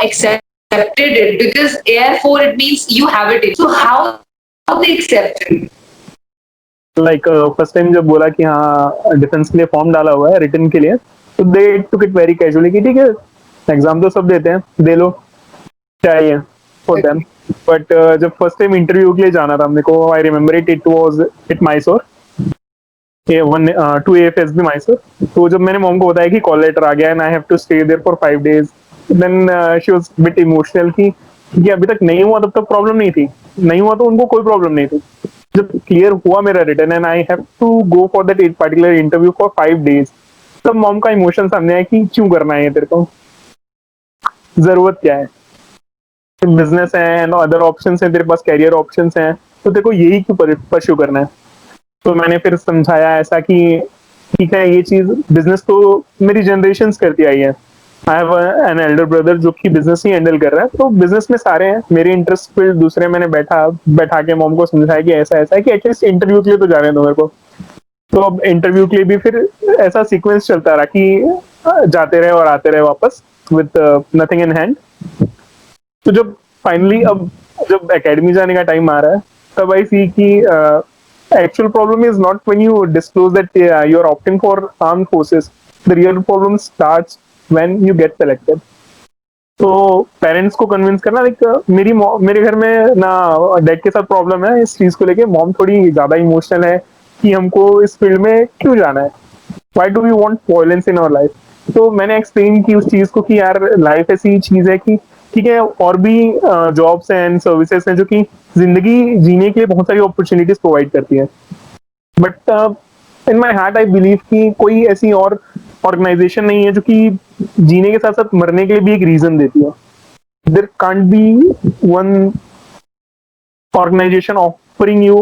accepted it? Because Air 4, it means you have it. So how they accepted? Like first time जब बोला कि हाँ defence के लिए form डाला हुआ है return के लिए, तो दे टुक इट वेरी कैजुअली कि ठीक है एग्जाम तो सब देते हैं, दे लो, चाहिए फॉर देम. बट जब फर्स्ट टाइम इंटरव्यू के लिए जाना था मेरे को, I remember it was at Mysore, to AFSB Mysore. तो जब मैंने मॉम को बताया कि कॉल लेटर आ गया and I have to stay there for 5 days, then she was bit emotional कि अभी तक नहीं हुआ तब तक प्रॉब्लम नहीं थी, नहीं हुआ तो उनको कोई प्रॉब्लम नहीं थी. जब क्लियर हुआ मेरा return and I have to go for that particular interview for 5 days, तब मॉम का इमोशन सामने आया कि क्यों करना है ये तेरे को, जरूरत क्या है, बिजनेस है एंड अदर ऑप्शंस हैं तेरे पास, कैरियर ऑप्शंस हैं, तो तेरे को यही क्यों परस्यू करना है. तो मैंने फिर समझाया ऐसा कि ठीक है ये चीज बिजनेस तो मेरी जनरेशन करती आई है, आई हैव एन एल्डर ब्रदर जो कि बिजनेस ही हैंडल कर रहा है, तो बिजनेस में सारे हैं, मेरे इंटरेस्ट फील्ड दूसरे. मैंने बैठा के मॉम को समझाया कि ऐसा ऐसा है कि एटलीस्ट इंटरव्यू के लिए तो जाने दो मेरे को. तो अब इंटरव्यू के लिए भी फिर ऐसा सीक्वेंस चलता रहा कि जाते रहे और आते रहे वापस विद नथिंग इन हैंड. तो जब फाइनली अब जब एकेडमी जाने का टाइम आ रहा है, तब आई सी कि actual problem is not when you disclose that you are opting for armed forces. The real problem starts when you get selected. तो पेरेंट्स को कन्विंस करना, लाइक मेरे घर में ना डैड के साथ प्रॉब्लम है इस चीज को लेके. मॉम थोड़ी ज्यादा इमोशनल है कि हमको इस फील्ड में क्यों जाना है, why do we want violence in our life. तो मैंने एक्सप्लेन की उस चीज को कि यार लाइफ ऐसी चीज है कि ठीक है, और भी जॉब्स एंड सर्विसेज हैं जो कि जिंदगी जीने के लिए बहुत सारी अपॉर्चुनिटीज प्रोवाइड करती है. But in my heart I believe कि कोई ऐसी और ऑर्गेनाइजेशन नहीं है जो कि जीने के साथ साथ मरने के लिए भी एक रीजन देती है. There can't be one organisation offering you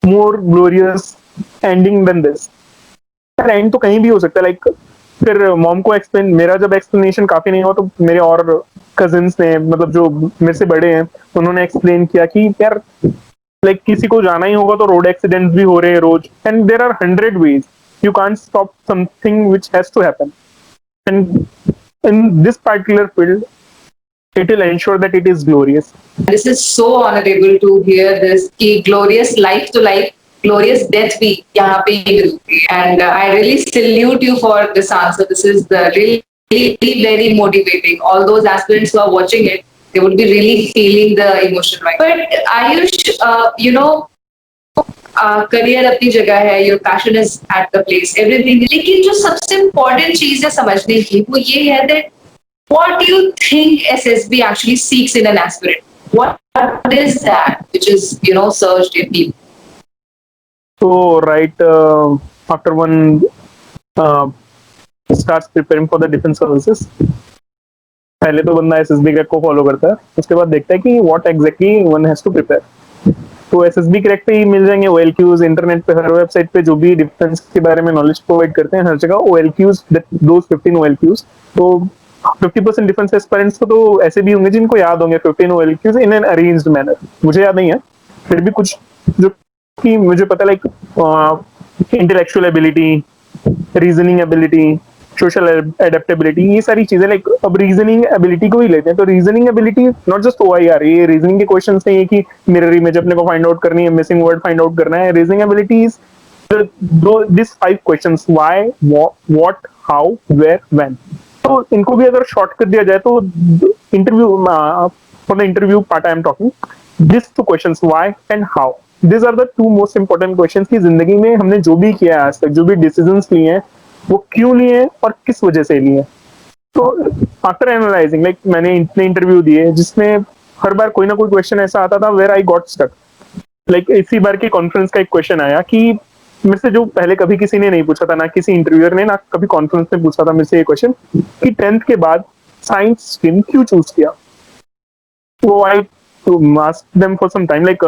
more glorious ending than this. And तो कहीं भी हो सकता है. लाइक फिर मॉम को एक्सप्लेन, मेरा जब एक्सप्लेनेशन काफी नहीं हुआ तो मेरे और कजिन्स ने, मतलब जो मेरे से बड़े हैं, उन्होंने एक्सप्लेन किया कि यार लाइक किसी को जाना ही होगा तो रोड एक्सीडेंट्स भी हो रहे हैं रोज, and there are 100 ways. You can't stop something which has to happen. And in this particular field it will ensure that it is glorious. This is so honorable to hear this कि glorious life to life, glorious death भी यहाँ पे ही मिलती है. And I really salute you for this answer. This is the really very motivating. All those aspirants who are watching it, they would be really feeling the emotion right. But Ayush, career अपनी जगह है, your passion is at the place, everything. लेकिन जो सबसे important चीज है समझने की वो ये है that what do you think SSB actually seeks in an aspirant? What is that which is, surged in people? So right after one starts preparing for the defense services, पहले तो बंदा SSB क्रैक को follow करता है, उसके बाद देखता है कि what exactly one has to prepare. तो SSB क्रैक पे ही मिल जाएंगे OLQs. इंटरनेट पे हर वेबसाइट पे जो भी डिफेंस के बारे में नॉलेज प्रोवाइड करते हैं हर जगह OLQs, those 15 OLQs. तो 50% डिफेंस एस्पायरेंट्स को तो ऐसे भी होंगे जिनको याद होंगे 15 OLQs in an arranged manner. मुझे याद नहीं है, फिर भी कुछ जो कि मुझे पता, like intellectual ability, reasoning ability, social adaptability, ये सारी चीजें. लाइक अब रीजनिंग एबिलिटी को ही लेते हैं तो reasoning ability not just OIR, ये रीजनिंग के क्वेश्चंस नहीं है कि मिरर इमेज अपने को फाइंड आउट करनी है, मिसिंग वर्ड फाइंड आउट करना है. Reasoning ability is this 5 questions, why, what, how, where, when. तो इनको भी अगर शॉर्ट कर दिया जाए तो interview, for the interview part I am talking this 2 questions, why and how. This are the 2 most important questions कि जिंदगी में हमने जो भी किया है आज तक, जो भी डिसीजंस लिए हैं वो क्यों लिए और किस वजह से लिए. तो आफ्टर एनालाइजिंग, लाइक मैंने इतने इंटरव्यू दिए जिसमें हर बार कोई ना कोई क्वेश्चन ऐसा आता था where I got stuck. Like इसी बार की कॉन्फ्रेंस का एक क्वेश्चन आया कि मेरे से जो पहले कभी किसी ने नहीं पूछा था, ना किसी इंटरव्यूअर ने, ना कभी कॉन्फ्रेंस में पूछा था मेरे से ये क्वेश्चन कि 10th के बाद साइंस स्ट्रीम क्यों चूज किया. तो आई asked them for some time, like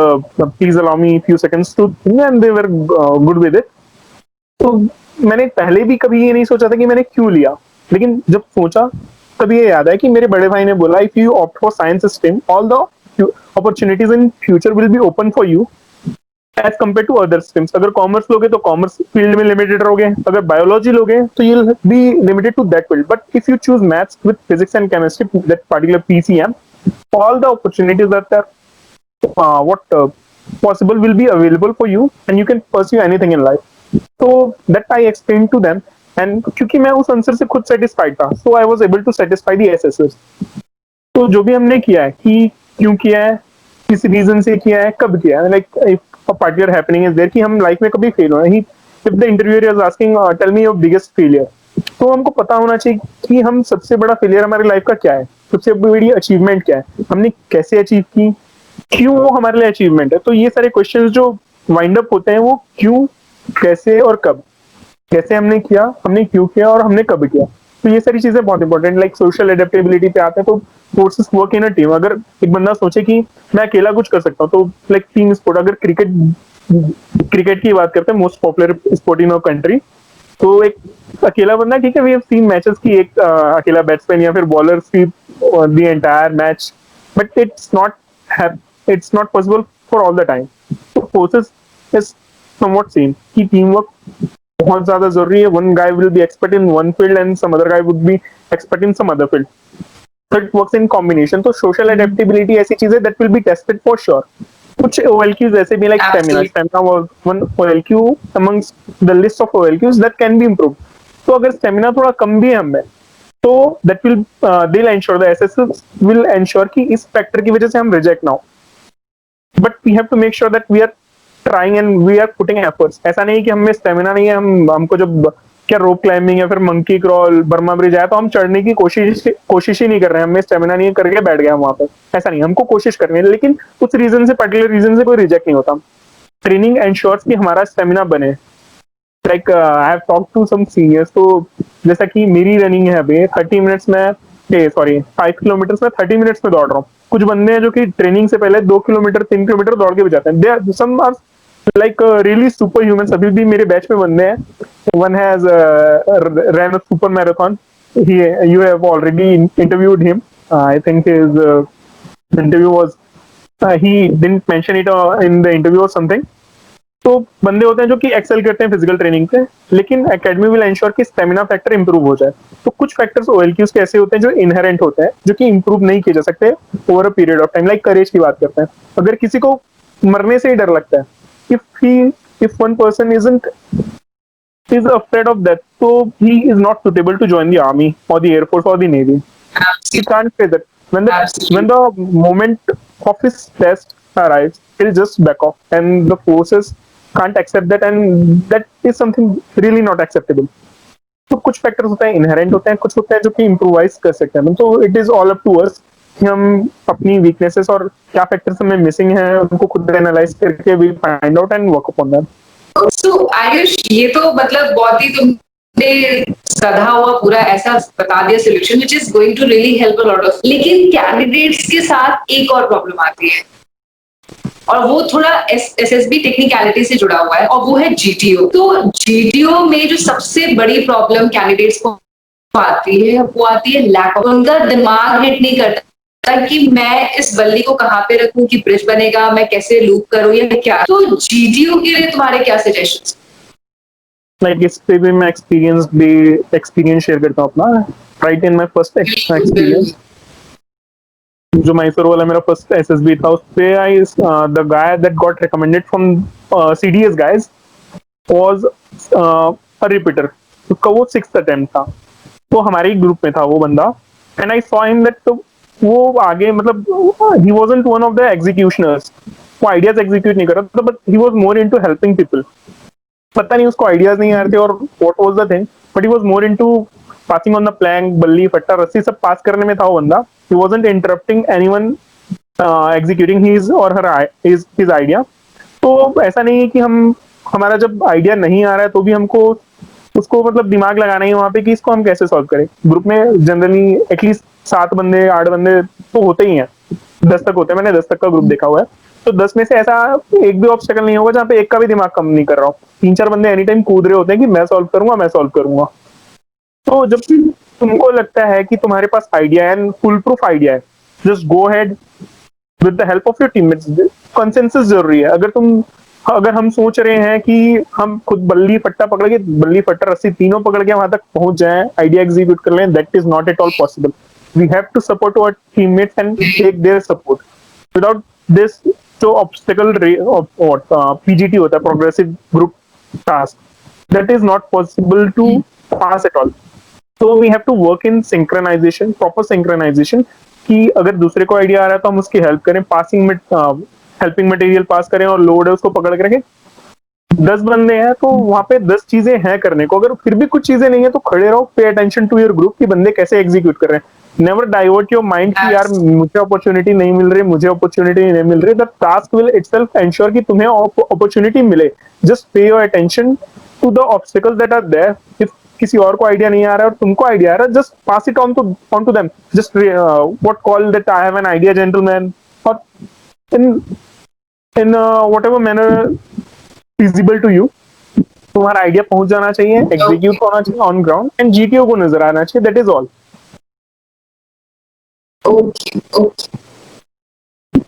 please allow me few seconds to think, and they were good with it. तो मैंने पहले भी कभी ये नहीं सोचा था कि मैंने क्यों लिया, लेकिन जब सोचा तब ये याद है कि मेरे बड़े भाई ने बोला if you opt for science stream all the opportunities in future will be open for you as compared to other streams. अगर कॉमर्स लोगे तो कॉमर्स फील्ड में लिमिटेड रहोगे, अगर बायोलॉजी लोगे तो you will be limited to that field. But if you choose maths with physics and chemistry, that particular PCM, all the opportunities that are possible will be available for you and you can pursue anything in life. So that I explained to them, and क्योंकि मैं उस answer से खुद satisfied था, so I was able to satisfy the assessors. तो जो भी हमने किया है कि क्यों किया है, किस रीजन से किया है, कब किया है, like if a particular happening is there कि हम लाइफ में कभी फेल हो रहे हैं. If the interviewer is asking tell me your biggest failure, तो हमको पता होना चाहिए कि हम सबसे बड़ा फेलियर हमारी लाइफ का क्या है, सबसे बड़ी अचीवमेंट क्या है, हमने कैसे अचीव की, क्यों वो हमारे लिए अचीवमेंट है. तो ये सारे क्वेश्चंस जो वाइंड अप होते हैं वो क्यों, कैसे और कब, कैसे हमने किया, हमने क्यों किया और हमने कब किया. तो ये सारी चीजें बहुत इंपॉर्टेंट. लाइक सोशल एडेप्टेबिलिटी पे आते हैं तो forces work in a team. अगर एक बंदा सोचे कि मैं अकेला कुछ कर सकता हूँ तो लाइक टीम स्पोर्ट. अगर क्रिकेट की बात करते हैं, most popular sport in our country, तो एक अकेला बंदा ठीक है, वी हैव सीन मैचेस की एक अकेला बैट्समैन या फिर bowler sweep the entire match, but it's not possible for all the time. तो फोर्सेस इज समवॉट सेम कि टीम वर्क बहुत ज्यादा जरूरी है. One guy will be expert in one field and some other guy would be expert in some other field. So it works in combination. तो social adaptability ऐसी चीज है that will be tested for sure. कुछ OLQs ऐसे भी like stamina was one OLQ amongst the list of OLQs that can be improved. तो अगर stamina थोड़ा कम भी है हमें, तो दैट विल दिल ensure, the SSS will ensure कि इस फैक्टर की वजह से हम रिजेक्ट ना हो, but we have to make sure that we are trying and we are putting efforts. ऐसा नहीं कि हमें स्टेमिना नहीं है, हमको जब क्या रोप क्लाइंबिंग या फिर मंकी क्रॉल, बर्मा ब्रिज आया तो हम चढ़ने की कोशिश ही नहीं कर रहे हैं, हमें स्टेमिना नहीं करके बैठ गए हम वहां पर, ऐसा नहीं, हमको कोशिश करनी है, लेकिन उस रीजन से, पर्टिकुलर रीजन से कोई रिजेक्ट नहीं होता। ट्रेनिंग एंश्योर्स कि हमारा स्टेमिना बने। Like I have talk to some seniors, तो जैसा कि मेरी रनिंग है अभी 30 मिनट्स में, सॉरी 5 किलोमीटर में 30 मिनट्स में दौड़ रहा हूँ। कुछ बंदे हैं जो कि ट्रेनिंग से पहले 2 किलोमीटर 3 किलोमीटर दौड़ के भी जाते हैं, they some are like really super human. अभी भी मेरे बैच में बंदे हैं, one has ran a super marathon, he you have already interviewed him, I think his interview was he didn't mention it in the interview or something। तो बंदे होते हैं जो कि एक्सेल करते हैं फिजिकल ट्रेनिंग पे, लेकिन एकेडमी विल एंश्योर कि स्टेमिना फैक्टर इंप्रूव हो जाए। तो कुछ फैक्टर्स ओएलक्यूज के ऐसे होते हैं जो इनहेरेंट होते हैं, जो कि इंप्रूव नहीं किए जा सकते over a period of time. Like courage की बात करते हैं, अगर किसी को मरने से ही डर लगता है, if one person is afraid of death, so he is not suitable to join the army or the air force or the navy. He can't say that. When the moment of his test arrives, he'll just back off, and the forces can't accept that, and that is something really not acceptable. तो कुछ factors होते हैं inherent होते हैं, कुछ होते हैं जो कि इम्प्रोवाइज कर सकते हैं। तो it is all up to us कि हम अपनी वीकनेसेस और क्या फैक्टर्स हमें मिसिंग है उनको खुद एनालाइज करके we find out and work upon that. So Ayush, ये तो मतलब बहुत ही तुमने सधा हुआ पूरा ऐसा बता दिया solution which is going to really help a lot of, लेकिन कैंडिडेट्स के साथ एक और प्रॉब्लम आती है और वो थोड़ा एसएसबी टेक्निकलिटी से जुड़ा हुआ है, और वो है जीटीओ। तो जीटीओ में जो सबसे बड़ी प्रॉब्लम कैंडिडेट्स को आती है वो आती है लैक ऑफ, उनका दिमाग हिट नहीं करता कि मैं इस बल्ली को कहाँ पे रखूं कि ब्रिज बनेगा, मैं कैसे लूप करूं या क्या। तो जीटीओ के लिए तुम्हारे क्या सजेशंस? लाइक इस पे भी मैं एक्सपीरियंस शेयर करता हूँ अपना। Right, in my first experience, जो मैसूर वाला मेरा फर्स्ट एसएसबी था, उस पे I the guy that got recommended from CDS guys was a repeater. उसका वो 6th अटेम्प्ट था, तो हमारे ही ग्रुप में था वो बंदा, and I saw him that वो आगे मतलब ही wasn't one of the executioners, वो आइडियाज एग्जीक्यूट नहीं कर रहा था, but he was more into helping people. पता नहीं उसको आइडियाज नहीं आ रहे थे और what was the thing, but he was more into passing on the plank, बल्ली फट्टा रस्सी सब पास करने में था वो बंदा। He wasn't interrupting anyone executing his और हर हिज आइडिया। तो ऐसा नहीं है कि हमारा जब आइडिया नहीं आ रहा है तो भी हमको उसको मतलब दिमाग लगाना ही वहां पे कि इसको हम कैसे सॉल्व करें। ग्रुप में जनरली एटलीस्ट 7 बंदे 8 बंदे तो होते ही हैं, 10 तक होते हैं, मैंने 10 तक का ग्रुप देखा हुआ है। तो 10 में से ऐसा एक भी ऑब्स्टेकल नहीं होगा जहाँ पे एक का भी दिमाग कम नहीं कर रहा हूँ। 3-4 बंदे एनी टाइम कूद रहे होते हैं कि मैं सॉल्व करूंगा, मैं सॉल्व करूंगा। तो जब तुमको लगता है कि तुम्हारे पास आइडिया है, फुल प्रूफ आइडिया है, just go head with the help of your teammates. Consensus जरूरी है। अगर हम सोच रहे हैं कि हम खुद बल्ली फट्टा पकड़ के, बल्ली फट्टा रस्सी तीनों पकड़ के वहां तक पहुंच जाएं, आइडिया एग्जीक्यूट कर लें, that is not at all possible. We have to support our teammates and take their support. Without this, जो ऑब्स्टेकल पीजीटी होता है, progressive group task, that is not possible to pass at all. तो we have to work in synchronization, proper synchronization, कि अगर दूसरे को idea आ रहा है तो हम उसकी हेल्प करें, पासिंग में हेल्पिंग मटेरियल पास करें, और लोड है उसको पकड़ के रखें। 10 बंदे हैं तो वहां पे 10 चीजें हैं करने को, अगर फिर भी कुछ चीजें नहीं है तो खड़े रहो, pay attention to your group कि बंदे कैसे एग्जीक्यूट कर रहे हैं। नेवर डाइवर्ट योर माइंड कि यार मुझे अपॉर्चुनिटी नहीं मिल रही, मुझे अपॉर्चुनिटी नहीं मिल रही। The task will itself ensure कि तुम्हें अपॉर्चुनिटी मिले। Just pay your attention to the obstacles that are there. If किसी और को आइडिया नहीं आ रहा है और तुमको आइडिया आ रहा है, just pass it on to them. Just what call that I have an idea gentleman, और in whatever manner feasible to you, तुम्हारा आइडिया पहुंच जाना चाहिए, एग्जीक्यूट होना चाहिए ऑन ग्राउंड, एंड जीटीओ को नजर आना चाहिए। That is all. Okay okay,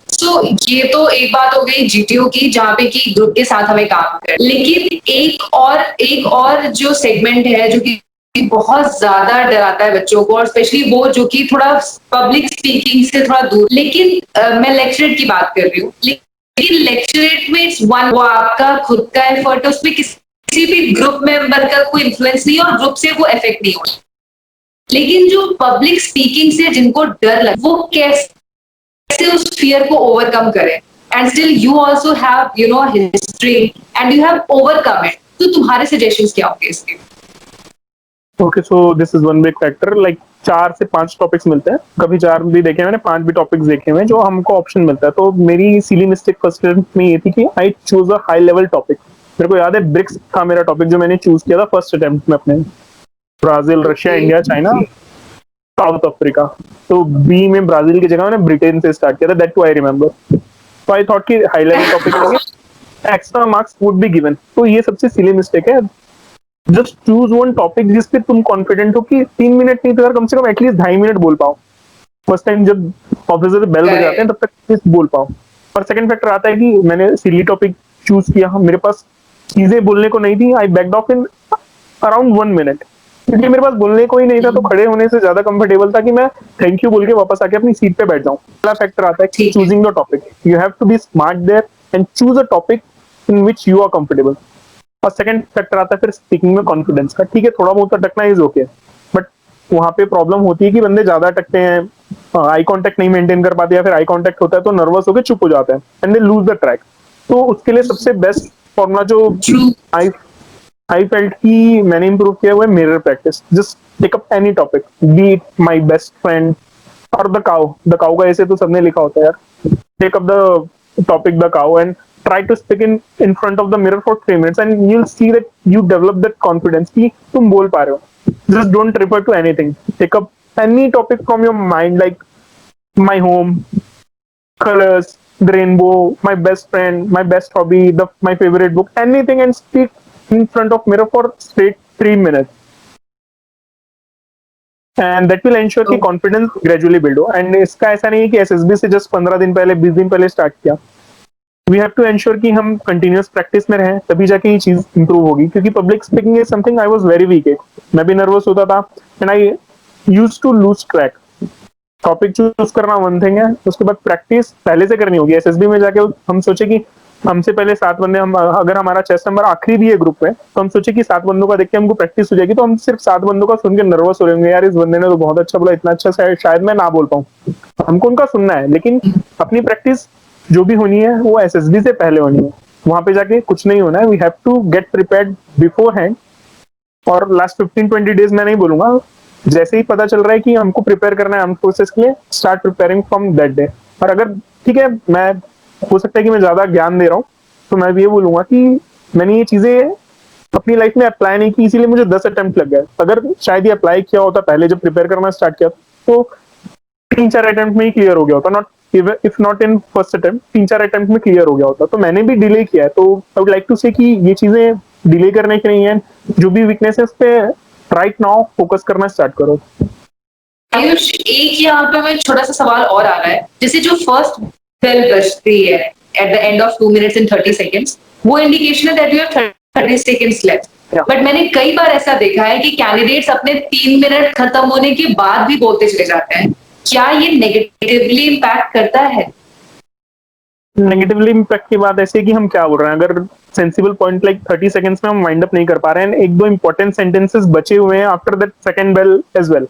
so ये तो एक बात हो गई जीटीओ की, जहाँ पे कि ग्रुप के साथ हमें काम कर। लेकिन एक और जो सेगमेंट है जो कि बहुत ज्यादा डराता है बच्चों को, और स्पेशली वो जो कि थोड़ा पब्लिक स्पीकिंग से थोड़ा दूर। लेकिन मैं लेक्चरेट की बात कर रही हूँ। लेकिन लेक्चरेट में इट्स वन, वो आपका खुद का एफर्ट है, उसमें किसी किसी भी ग्रुप मेंबर का कोई इन्फ्लुएंस नहीं है और ग्रुप से वो इफेक्ट नहीं होता। लेकिन जो पब्लिक स्पीकिंग से जिनको डर लगे वो कैसे उस फियर को ओवरकम करें, and still you also have history and you have overcome it. तो तुम्हारे सजेशंस क्या होंगे इसके? Okay, so this is one big factor. Like 4 से 5 टॉपिक्स मिलते हैं, कभी 4 भी देखे मैंने, 5 भी टॉपिक्स देखे हुए हैं जो हमको ऑप्शन मिलता है। तो मेरी सिली मिस्टेक फर्स्ट अटेम्प्ट में ये थी कि I choose a high level topic. मेरे को याद है ब्रिक्स था मेरा टॉपिक जो मैंने चूज किया था फर्स्ट अटेम्प्ट में अपने। Brazil, Russia, India, China, south Africa. तो बी में ब्राजील की जगह मैंने ब्रिटेन से स्टार्ट किया था, दैट टू आई रिमेम्बर। तो आई थॉट कि हाई लेवल टॉपिक लेंगे, extra marks would be given. तो ये सबसे सिली मिस्टेक है। जस्ट चूज वन टॉपिक जिस पे तुम कॉन्फिडेंट हो कि 3 मिनट नहीं तो यार कम से कम एटलीस्ट 2.5 मिनट बोल पाओ। फर्स्ट टाइम जब ऑफिस से बेल बजाते हैं तब तक बोल पाओ। और सेकंड फैक्टर आता है कि मैंने सिली टॉपिक चूज किया, मेरे पास चीजें बोलने को नहीं थी। I backed off in around 1 minute, क्योंकि मेरे पास बोलने को ही नहीं था। तो खड़े होने से ज्यादा कंफर्टेबल था कि मैं थैंक यू बोल के वापस आके अपनी सीट पे बैठ जाऊं। पहला फैक्टर आता है choosing the topic. You have to be smart there and choose a topic in which you are comfortable. और सेकंड फैक्टर आता है फिर स्पीकिंग में कॉन्फिडेंस का। ठीक है, थोड़ा बहुत अटकना इज ओके, बट वहां पे प्रॉब्लम होती है कि बंदे ज्यादा अटकते हैं, आई कांटेक्ट नहीं मेंटेन कर पाते, या फिर आई कांटेक्ट होता है तो नर्वस होकर चुप हो जाते हैं and they lose the track. तो उसके लिए सबसे बेस्ट फॉर्मूला जो आई फेल्ट कि मैंने इंप्रूव किया हुआ है, mirror practice. Just take up any topic, be it my best friend और द काउ का ऐसे तो सबने लिखा होता है यार। Take up the topic the cow and try to speak in front of the mirror for 3 minutes and you'll see that you develop that confidence कि तुम बोल पा रहे हो। Just don't refer to anything. Take up any topic from your mind, like my home, colors, the rainbow, my best friend, my best hobby, my favorite book, anything, and speak in front of mirror for straight 3 minutes. And that will ensure कि confidence gradually build हो। And इसका ऐसा नहीं है कि SSB से just 15 दिन पहले, 20 दिन पहले स्टार्ट किया। वी हैव टू एंश्योर कि हम कंटिन्यूअस प्रैक्टिस में रहें, तभी जाके ये चीज इंप्रूव होगी। क्योंकि public speaking is something I was very weak at. मैं भी नर्वस होता था and I used to lose track. Topic choose करना वन थिंग है, उसके बाद प्रैक्टिस पहले से करनी होगी। एसएसबी में जाके हम सोचे कि हमसे पहले 7 बंदे, हम अगर हमारा चेस्ट नंबर आखिरी भी है ग्रुप में, तो हम सोचे कि 7 बंदों का देख के हमको प्रैक्टिस हो जाएगी। तो हम सिर्फ 7 बंदों का सुन के नर्वस हो रहे यार इस बंदे ने तो बहुत अच्छा बोला, इतना अच्छा शायद मैं ना बोल पाऊँ। हमको उनका सुनना है, लेकिन अपनी प्रैक्टिस जो भी होनी है वो एसएसबी से पहले होनी है। वहां पे जाके कुछ नहीं होना है। We have to get prepared beforehand. और लास्ट 15-20 डेज मैं नहीं बोलूंगा, जैसे ही पता चल रहा है कि हमको प्रिपेयर करना है आर्म्ड फोर्सेस के लिए, start preparing from that day. और अगर ठीक है, मैं हो सकता है कि मैं ज्यादा ज्ञान दे रहा हूँ, तो मैं भी ये बोलूंगा कि मैंने ये चीजें अपनी लाइफ में अप्लाई नहीं की, इसीलिए मुझे 10 अटेम्प्ट लग गए। अगर शायद ये अप्लाई किया होता पहले जब प्रिपेयर करना स्टार्ट किया, तो 3-4 अटेम्प्ट में ही क्लियर हो गया होता। Not if not in first attempt, 3-4 attempt में क्लियर हो गया होता। तो मैंने भी डिले किया है। तो I would like to say कि ये चीजें डिले करने की नहीं है। जो भी वीकनेसेस पे राइट नाउ फोकस करना स्टार्ट करो। आयुष, एक यहाँ पे मैं छोटा सा सवाल और आ रहा है। जैसे जो फर्स्ट बेल बजती है at the end of 2 minutes and 30 seconds, वो इंडिकेशन है that you have 30 seconds left. But मैंने कई बार ऐसा देखा है कि कैंडिडेट्स अपने 3 मिनट खत्म होने के बाद भी बोलते चले जाते हैं। क्या ये नेगेटिवली इम्पैक्ट करता है? नेगेटिवली इम्पैक्ट की बात ऐसे है कि हम क्या बोल रहे हैं, अगर सेंसिबल पॉइंट लाइक 30 सेकंड्स में हम वाइंड अप नहीं कर पा रहे हैं, 1-2 इंपॉर्टेंट सेंटेंसेस बचे हुए हैं after that second bell as well,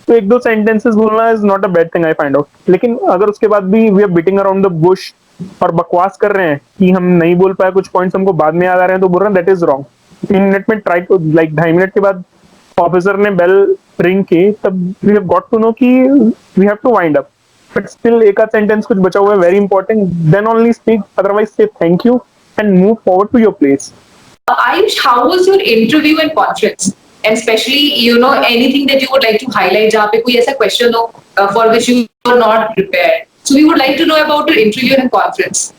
तो 1-2 सेंटेंसेस बोलना is not a bad thing, I find out. लेकिन अगर उसके बाद भी we are beating around the bush और बकवास कर रहे हैं कि हम नहीं बोल पाए, कुछ पॉइंट्स हमको बाद में याद आ रहे हैं, तो बोल रहे हैं दैट इज रॉन्ग। 3 मिनट में ट्राई टू, लाइक 2.5 मिनट के बाद ऑफिसर ने बेल रिंग की, तब we have got to know कि we have to wind up. But still एक आध सेंटेंस कुछ बचा हुआ है, very important, then only speak, otherwise say thank you and move forward to your place. Ayush, how was your interview and conference? And especially, anything that you would like to highlight, जहाँ पे कोई ऐसा question हो for which you were not prepared. So we would like to know about your interview and conference.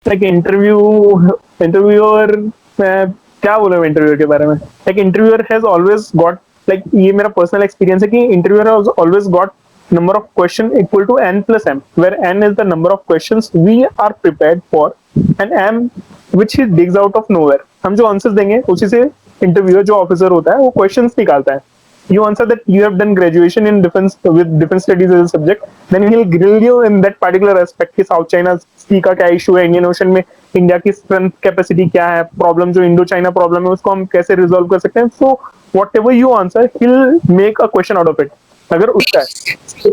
Like interviewer, मैं क्या बोलूं interviewer के बारे में। Like interviewer has always got, like ये मेरा पर्सनल एक्सपीरियंस है कि interviewer has always got number of question equal to n plus m, where n is the number of questions we are prepared for and m which he digs out of nowhere। हम जो answers देंगे उसी से interviewer जो officer होता है वो questions निकालता है। You answer that you have done graduation in defense with defense studies as a subject, then he'll grill you in that particular aspect कि साउथ चाइना सी का क्या इशू है, इंडियन ओशन में इंडिया की स्ट्रेंथ कैपेसिटी क्या है, problem जो Indo China problem है उसको हम कैसे रिजॉल्व कर सकते हैं. So what ever you answer hill make a question out of it. अगर उसका है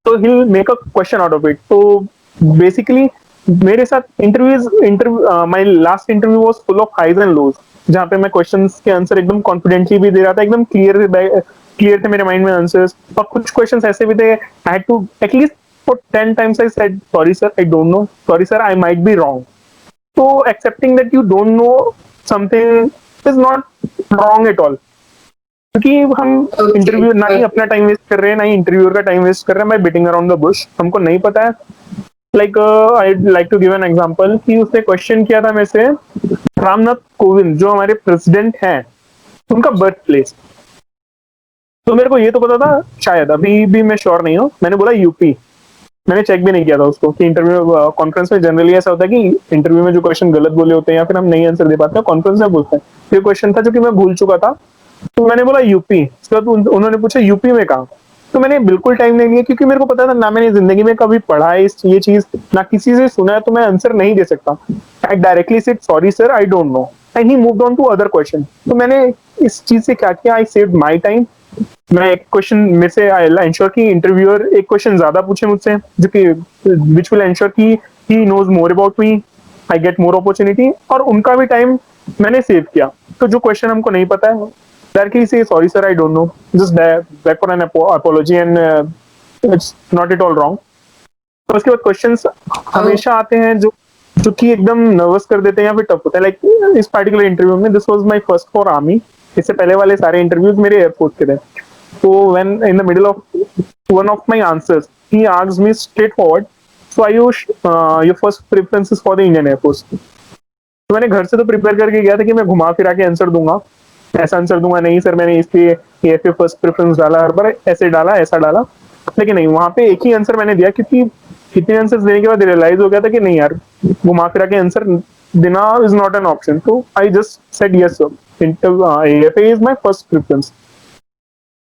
तो he'll make a question out of it. तो basically मेरे साथ interview my last interview was full of highs and lows, जहाँ पे मैं क्वेश्चंस के आंसर एकदम कॉन्फिडेंटली भी दे रहा था, एकदम क्लियर थे मेरे माइंड में आंसर्स. और कुछ क्वेश्चंस ऐसे भी थे, I had to at least for 10 times I said sorry sir I don't know, sorry sir I might be wrong. So accepting that you don't know something is not wrong at all. क्योंकि हम interview ना ही अपना time waste कर रहे हैं, ना ही interviewer का टाइम वेस्ट कर रहे हैं by beating around the bush. हमको नहीं पता है. Like I like to give an example कि उसने क्वेश्चन किया था मेरे से रामनाथ कोविंद जो हमारे प्रेसिडेंट हैं उनका बर्थ प्लेस. तो मेरे को ये तो पता था शायद, अभी भी मैं श्योर नहीं हूँ. मैंने बोला यूपी. मैंने चेक भी नहीं किया था उसको कि इंटरव्यू कॉन्फ्रेंस में जनरली ऐसा होता है कि इंटरव्यू में जो क्वेश्चन गलत बोले होते हैं या फिर हम नहीं आंसर दे पाते हैं कॉन्फ्रेंस में बोलते हैं. ये क्वेश्चन था जो कि मैं भूल चुका था. तो मैंने बोला यूपी. उसके बाद उन्होंने पूछा यूपी में कहाँ. तो मैंने बिल्कुल टाइम नहीं लिया क्योंकि मेरे को पता था ना मैंने जिंदगी में कभी पढ़ा है ये चीज ना किसी से सुना है, तो मैं आंसर नहीं दे सकता. I directly said sorry sir I don't know and he moved on to other question. तो मैंने इस चीज से क्या किया, आई सेव्ड माय टाइम. मैं एक क्वेश्चन मेरे से आई इंश्योर कि इंटरव्यूअर एक क्वेश्चन ज्यादा पूछे मुझसे जो कि विच विल इंश्योर कि he knows more about me, I get more opportunity. और उनका भी टाइम मैंने सेव किया. तो जो क्वेश्चन हमको नहीं पता है directly say sorry sir I don't know, just back for an apology and it's not at all wrong. तो उसके बाद क्वेश्चंस हमेशा आते हैं जो कि एकदम नर्वस कर देते हैं या फिर टफ होते हैं. लाइक इस पर्टिकुलर इंटरव्यू में this was my first for army. इससे पहले वाले सारे इंटरव्यूज मेरे एयरफोर्स के थे. तो when in the middle of one of my answers he asked me straight forward, so Ayush your first preference is for the Indian air force. तो मैंने घर से तो प्रिपेयर करके गया था कि मैं घुमा फिरा के आंसर दूंगा, ऐसा आंसर दूंगा. नहीं सर मैंने इसलिए ये फर्स्ट प्रेफरेंस डाला, हर बार ऐसे डाला ऐसा डाला. लेकिन नहीं, वहां पे एक ही आंसर मैंने दिया क्योंकि कितने आंसर देने के बाद रियलाइज हो गया था कि नहीं यार घुमा फिरा के आंसर देना इज नॉट एन ऑप्शन. तो I just said yes sir AFA is my first preference.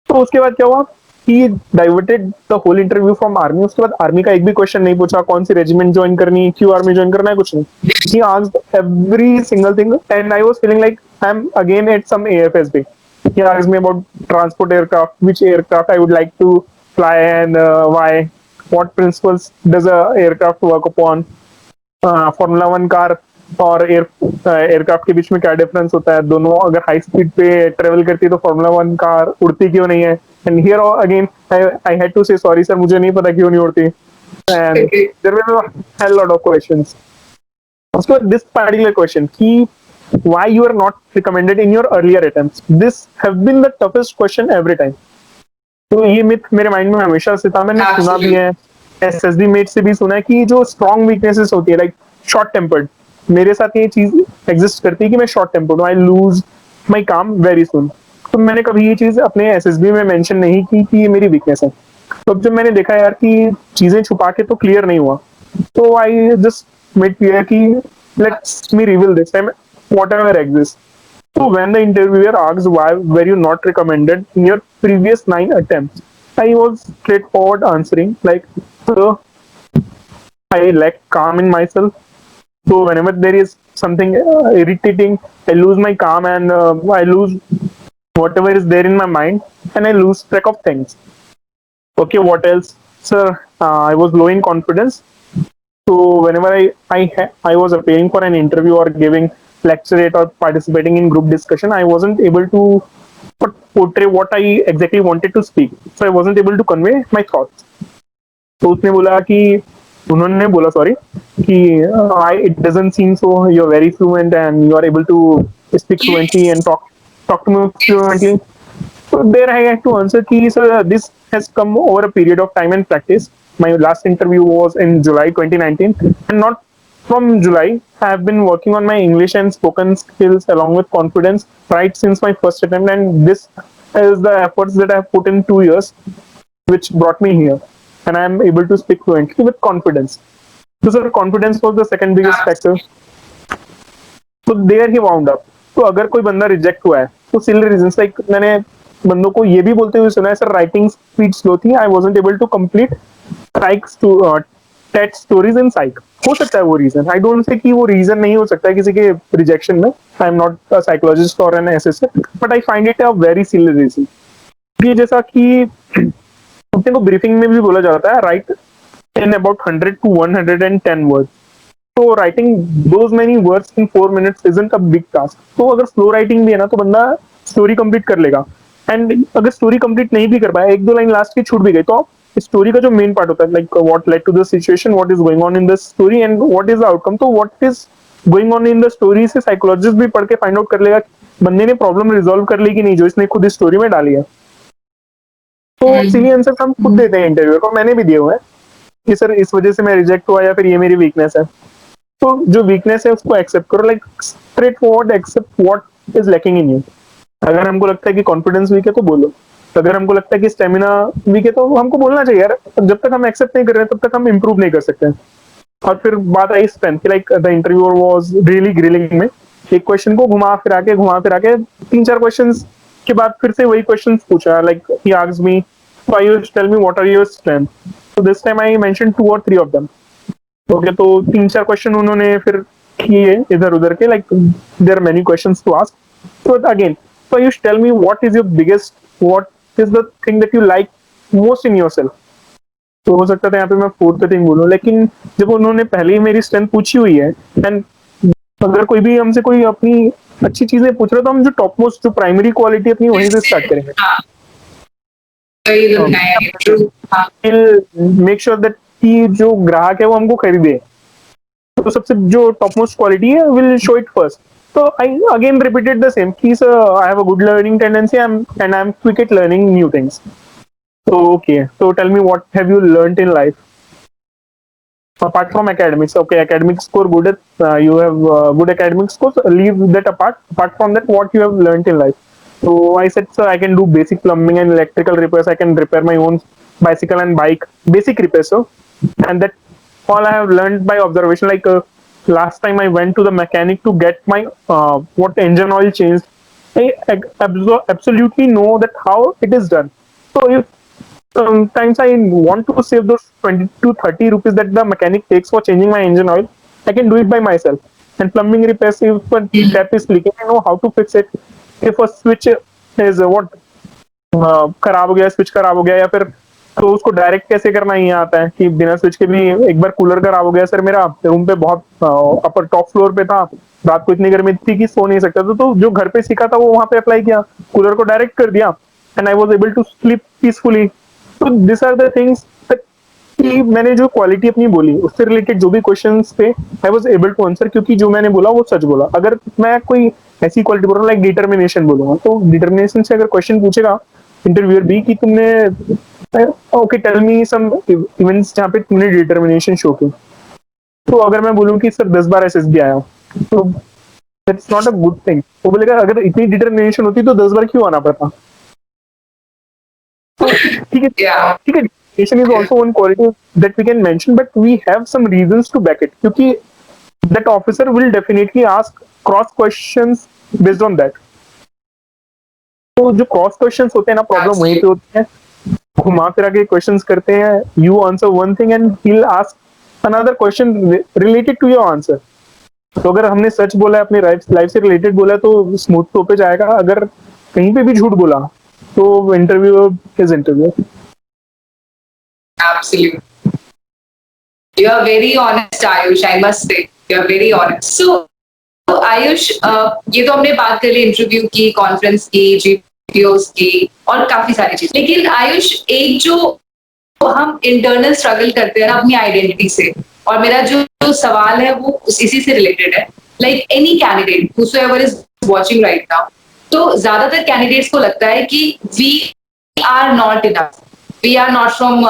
तो उसके बाद क्या हुआ कि diverted the whole interview from army. उसके बाद आर्मी का एक भी क्वेश्चन नहीं पूछा, कौन सी रेजिमेंट ज्वाइन करनी, क्यों आर्मी ज्वाइन करना है, कुछ नहीं. He asked every single thing and I was feeling like I am again at some AFS day. He asked me about transport aircraft, which aircraft I would like to fly and why, what principles does a aircraft work upon, Formula 1 car और aircraft के बीच में क्या difference होता है, दोनों अगर high speed पे travel करती है तो फॉर्मूला 1 कार उड़ती क्यों नहीं है. And here again I had to say sorry sir मुझे नहीं पता क्यों नहीं उड़ती. And there were a lot of questions. उसके बाद दिस पर्टिकुलर क्वेश्चन कि why you are not recommended in your earlier attempts, this have been the toughest question every time. तो ये मिथ मेरे माइंड में हमेशा से था. मैंने सुना भी है, SSB मेट से भी सुना है कि जो स्ट्रॉन्ग वीकनेसेस होती है लाइक शॉर्ट टेम्पर्ड, मेरे साथ ये चीज एग्जिस्ट करती है कि मैं short tempered, I lose my काम वेरी सुन. तो मैंने कभी ये चीज अपने SSB में मेंशन नहीं की कि ये मेरी वीकनेस है. तो जब मैंने देखा यार कि चीजें छुपा के तो क्लियर नहीं हुआ, तो आई जस्ट मेड क्लियर कि let's me reveal this time whatever exists. So when the interviewer asked why were you not recommended in your previous 9 attempts, I was straightforward answering like, so I lack calm in myself. So whenever there is something irritating, I lose my calm and I lose whatever is there in my mind and I lose track of things. Okay, what else? Sir, I was low in confidence. So whenever I was appearing for an interview or giving lecturate or participating in group discussion, I wasn't able to portray what I exactly wanted to speak. So I wasn't able to convey my thoughts. तो उसने बोला कि उन्होंने बोला sorry कि it doesn't seem so you're very fluent and you are able to speak fluently and talk to me fluently. So there I had to answer कि sir this has come over a period of time and practice. My last interview was in July 2019 and not from July. I have been working on my English and spoken skills along with confidence right since my first attempt, and this is the efforts that I have put in 2 years which brought me here, and I am able to speak fluently with confidence. So sir, confidence was the second biggest factor. So there he wound up. तो अगर कोई बंदा reject हुआ है तो सिली reasons like मैंने बंदों को ये भी बोलते हुए सुना है सर राइटिंग स्पीड स्लो थी, I wasn't able to complete TAT stories in psych, हो सकता है वो रीजन, आई डोंट से कि वो रीजन नहीं हो सकता है किसी के रिजेक्शन में, I am not a psychologist or an assessor, but I find it a very silly reason. ये जैसा कि अपने को ब्रीफिंग में भी बोला जाता है, write in about 100 to 110 words, तो writing those many words in 4 minutes isn't a big task. तो अगर स्लो राइटिंग भी है ना तो बंदा स्टोरी कंप्लीट कर लेगा, एंड अगर स्टोरी कंप्लीट नहीं भी कर पाया, एक दो लाइन लास्ट की छूट भी गई, तो स्टोरी का जो मेन पार्ट होता है, like what led to the situation, what is going on in the story and what is the outcome, तो what is going on in the story से साइकोलॉजिस्ट भी पढ़ के फाइंड आउट कर लेगा कि बंदे ने प्रॉब्लम रिजॉल्व कर ली कि नहीं जो इसने खुद इस स्टोरी में डाली है। तो सिली आंसर हम खुद देते हैं इंटरव्यू को, मैंने भी दिए हुए हैं कि सर इस वजह से मैं रिजेक्ट हुआ या फिर ये मेरी वीकनेस है। तो जो वीकनेस है उसको एक्सेप्ट करो, like straightforward accept what is lacking in you. अगर हमको लगता है कि कॉन्फिडेंस वीक है तो बोलो, अगर हमको लगता है कि स्टेमिना वीक है तो हमको बोलना चाहिए यार, जब तक हम एक्सेप्ट नहीं कर रहे हैं तब तक हम इंप्रूव नहीं कर सकते। और फिर बात आई स्ट्रेंथ की, like the interviewer was really grilling में, एक क्वेश्चन को घुमा फिरा के 3-4 क्वेश्चंस के बाद फिर से वही क्वेश्चन पूछा, like he asked me Ayush tell me what are your strength, so this time I mentioned 2 or 3 of them। Okay, तो 3-4 क्वेश्चन उन्होंने फिर किए इधर उधर के, like there are many questions to ask, so again so you tell me what is your biggest, what is the thing that you like most in yourself। तो हो सकता था यहाँ पे मैं फोर्थ थिंग बोलूं, लेकिन जब उन्होंने पहले ही मेरी स्ट्रेंथ पूछी हुई है, एंड अगर कोई भी हमसे कोई अपनी अच्छी चीजें पूछ रहा है तो हम जो टॉप मोस्ट जो प्राइमरी क्वालिटी अपनी वहीं से स्टार्ट करेंगे। मेक श्योर दैट कि जो ग्राहक है वो हमको खरीदे, तो सबसे जो टॉप मोस्ट क्वालिटी है विल शो इट फर्स्ट। तो I again repeated the same कि sir I have a good learning tendency and I am quick at learning new things. So okay, so tell me what have you learned in life apart from academics? Okay, academic score good at you have good academic scores. Leave that apart. Apart from that, what you have learned in life? So I said, sir, I can do basic plumbing and electrical repairs. I can repair my own bicycle and bike, basic repairs. So, and that all I have learned by observation. Like last time I went to the mechanic to get my what engine oil changed. I absolutely know that how it is done. So if sometimes I want to save those 20 to 30 rupees that the mechanic takes for changing my engine oil, I can do it by myself. And plumbing repairs, if a tap is leaking, I know how to fix it. If a switch is खराब हो गया, switch खराब हो गया, या फिर तो उसको डायरेक्ट कैसे करना ही आता है कि बिना स्विच के भी। एक बार कूलर खराब हो गया सर, मेरा रूम पे बहुत अपर टॉप फ्लोर पे था, रात को इतनी गर्मी थी कि सो नहीं सकता था, तो जो घर पे सीखा था वो वहां पे अप्लाई किया, कूलर को डायरेक्ट कर दिया, and I was able to sleep peacefully. तो दिस आर द थिंग्स कि मैंने जो क्वालिटी अपनी बोली उससे रिलेटेड जो भी क्वेश्चंस थे I was able to answer, क्योंकि जो मैंने बोला वो सच बोला। अगर मैं कोई ऐसी क्वालिटी बोल रहा हूँ लाइक डिटर्मिनेशन बोलूंगा, तो डिटर्मिनेशन से अगर क्वेश्चन पूछेगा इंटरव्यूअर भी कि तुमने okay tell me some events जहाँ पे तुमने डिटर्मिनेशन शो की, तो अगर मैं बोलूँ कि सर 10 बार एसएसबी आया हूँ, तो that's not a good thing. वो बोलेगा अगर इतनी डिटर्मिनेशन होती तो 10 बार क्यों आना पड़ता। ठीक है, ठीक है, determination is also one quality that we can mention, but we have some reasons to back it, क्योंकि that officer will definitely ask cross questions based on that। तो जो क्रॉस क्वेश्चंस होते हैं ना, प्रॉब्लम वहीं पे होती है, घुमा फिरा के क्वेश्चंस करते हैं, you answer one thing and he will ask another question related to your answer. तो अगर हमने सच बोला है, अपनी लाइफ से रिलेटेड बोला है, तो स्मूथ फ्लो पे जाएगा। अगर कहीं पे भी झूठ बोला तो interview is interview. Absolutely. You are very honest, Ayush. I must say, you are very honest. So, Ayush, ये तो हमने बात कर ली इंटरव्यू की, कॉन्फ्रेंस की, जीपीओस की और काफी सारी चीज। लेकिन आयुष, एक जो हम इंटरनल स्ट्रगल करते हैं ना अपनी आइडेंटिटी से, और मेरा जो सवाल है वो इसी से रिलेटेड है। Like any candidate whosoever is watching right now, तो ज्यादातर कैंडिडेट्स को लगता है कि we are not enough, we are not from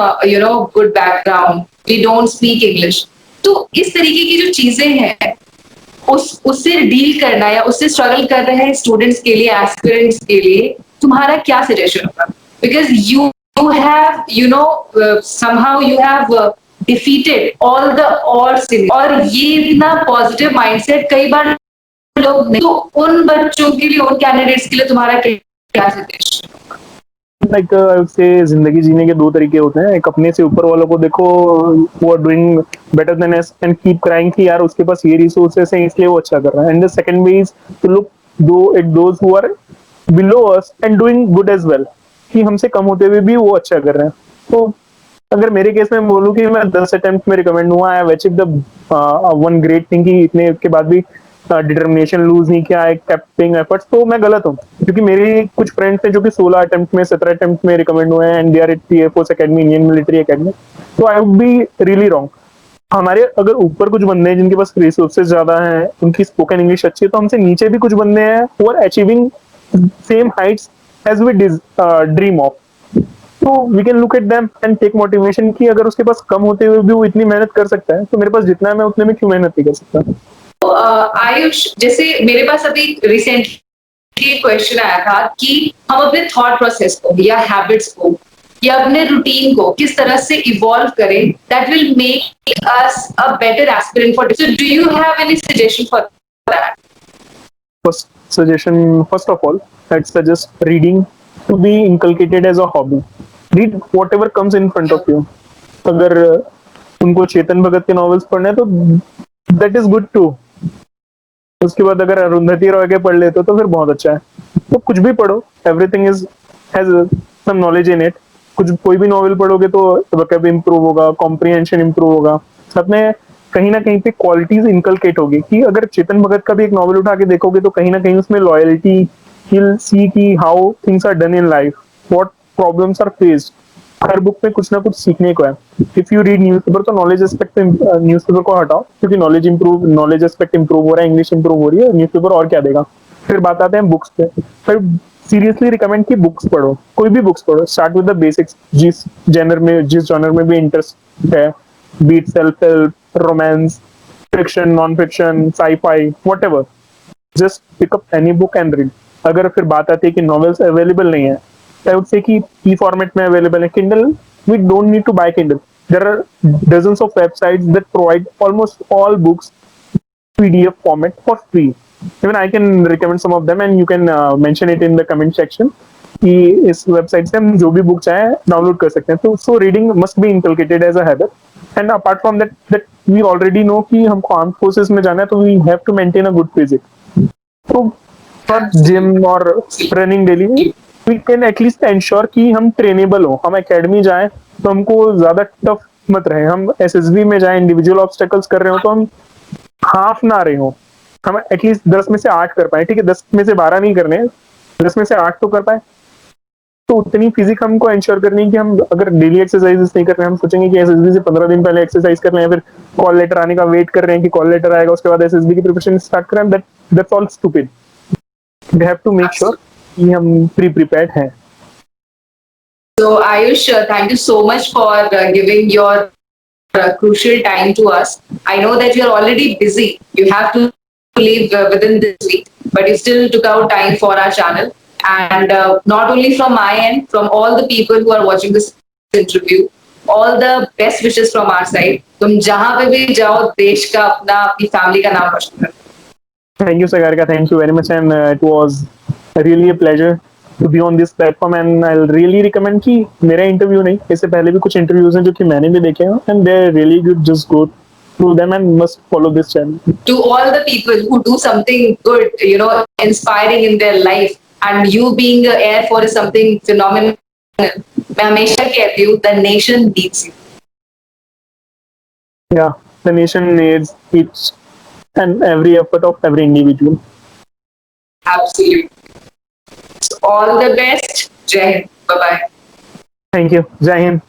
good background, we don't speak English. तो इस तरीके की जो चीजें हैं उससे डील करना या उससे स्ट्रगल कर रहे हैं स्टूडेंट्स के लिए, एस्पिरेंट्स के लिए, तुम्हारा क्या सजेशन होगा? Because you have somehow you have defeated all the odds in, और ये इतना पॉजिटिव माइंडसेट कई बार लोग नहीं। तो उन बच्चों के लिए, उन कैंडिडेट्स के लिए तुम्हारा क्या सजेशन? लाइक से जिंदगी जीने के दो तरीके होते हैं, एक अपने से ऊपर वालों को देखो, वो are doing better than us and keep crying कि यार उसके पास ये रिसोर्सेस हैं इसलिए वो अच्छा कर रहा है, and the second way is to look though at those who are below us and doing good as well, कि हमसे कम होते हुए भी वो अच्छा कर रहे हैं। तो अगर मेरे केस में बोलूं कि मैं 10 अटेम्प्ट में रिकमेंड हुआ, I achieve the one great thing कि इतने के बाद भी डिटर्मिनेशन लूज नहीं किया, आई केप्ट पेइंग एफर्ट्स, तो मैं गलत हूँ, क्योंकि मेरे कुछ फ्रेंड्स हैं जो कि 16 अटेम्प्ट में 17 अटेम्प्ट में रिकमेंड हुए हैं and they are at air force academy, Indian military academy. तो I would be really wrong. हमारे अगर ऊपर कुछ बंदे हैं जिनके पास रिसोर्सेज ज्यादा हैं, उनकी स्पोकन इंग्लिश अच्छी है, तो हमसे नीचे भी कुछ बंदे हैं who are achieving same heights as we dream of. तो we can look at them and take motivation कि अगर उसके पास कम होते हुए भी वो इतनी मेहनत कर सकता है, तो मेरे पास जितना है मैं उतने में क्यों मेहनत नहीं कर सकता। आयुष, जैसे मेरे पास अभी रिसेंटली क्वेश्चन आया था कि हम अपने थॉट प्रोसेस को या हैबिट्स को या अपने रूटीन को किस तरह से इवॉल्व करें that will make us a better aspirant for, so do you have any suggestion for that? First suggestion, first of all, I'd suggest reading to be inculcated as a hobby. Read whatever comes in front of you. अगर उनको चेतन भगत के novels पढ़ने हैं तो that is good to. उसके बाद अगर अरुंधति रॉय के पढ़ लेते हो तो फिर बहुत अच्छा है। तो कुछ भी पढ़ो, everything is has some knowledge in it. कुछ कोई भी नॉवेल पढ़ोगे तो वोकैब इंप्रूव होगा, कॉम्प्रिहेंशन इंप्रूव होगा, साथ में कहीं ना कहीं पे क्वालिटीज इनकलकेट होगी। कि अगर चेतन भगत का भी एक नॉवेल उठा के देखोगे तो कहीं ना कहीं उसमें लॉयल्टी, you'll see कि how things are done in life, what problems are faced. हर बुक में कुछ ना कुछ सीखने को है। इफ यू रीड न्यूज़पेपर तो नॉलेज एस्पेक्ट, न्यूज़पेपर को हटाओ क्योंकि नॉलेज एस्पेक्ट इंप्रूव हो रहा है, इंग्लिश इंप्रूव हो रही है, न्यूज़पेपर और क्या देगा। फिर बात आते हैं बुक्स पे। फिर सीरियसली रिकमेंड की बुक्स पढ़ो, कोई भी बुक्स पढ़ो, स्टार्ट विद द बेसिक्स। जिस जॉनर में भी इंटरेस्ट है, be it self help, romance, fiction, non fiction, sci-fi, whatever, just pick up any book and read. अगर फिर बात आती है कि नॉवेल्स अवेलेबल नहीं है, I would say कि ई फॉर्मेट में अवेलेबल है। Kindle, we don't need to buy Kindle. There are dozens of websites that provide almost all books PDF format for free. Even I can recommend some of them and you can mention it in the comment section कि इस website से हम जो भी book चाहे download कर सकते हैं। तो so reading must be inculcated as a habit. And apart from that we already know कि हमको आर्म फोर्सेस में जाना है, तो we have to maintain a good physique. तो फॉर जिम और running daily we can at least ensure कि हम ट्रेनेबल हो। हम एकेडमी जाएं तो हमको ज्यादा टफ मत रहे। हम एसएसबी में जाएं, इंडिविजुअल ऑब्स्टेकल्स कर रहे हो तो हम हाफ ना रहे हो, हम एटलीस्ट 10 में से 8 कर पाए। ठीक है, 10 में से 12 नहीं करने, 10 में से 8 तो कर पाए। तो उतनी फिजिक हमको एंश्योर करनी है कि हम अगर डेली एक्सरसाइजेस नहीं कर रहे हैं, हम सोचेंगे कि एसएसबी से 15 दिन पहले एक्सरसाइज कर रहे हैं, फिर कॉल लेटर आने का वेट कर रहे हैं कि कॉल लेटर आएगा उसके बाद एसएसबी की प्रिपरेशन स्टार्ट करें। That's all stupid. We have to make sure कि हम प्रिपेयर्ड हैं। So Ayush, thank you so much for giving your crucial time to us. I know that you're already busy. You have to leave within this week, but you still took out time for our channel. And not only from my end, from all the people who are watching this interview, all the best wishes from our side. तुम जहाँ पे भी जाओ, देश का अपना, अपनी family का नाम रोशन करो। Thank you, Sagarika. Thank you very much, and it was really a pleasure to be on this platform. And I'll really recommend कि मेरा इंटरव्यू नहीं, इससे पहले भी कुछ इंटरव्यूज हैं जो कि मैंने भी देखे हैं, and they're really good. Just go through them and must follow this channel. To all the people who do something good, inspiring in their life, and you being the Air Force is something phenomenal. मैं हमेशा कहती हूँ, the nation needs you. Yeah, the nation needs each and every effort of every individual. Absolutely. So all the best. Jai Hind. Bye bye. Thank you. Jai Hind.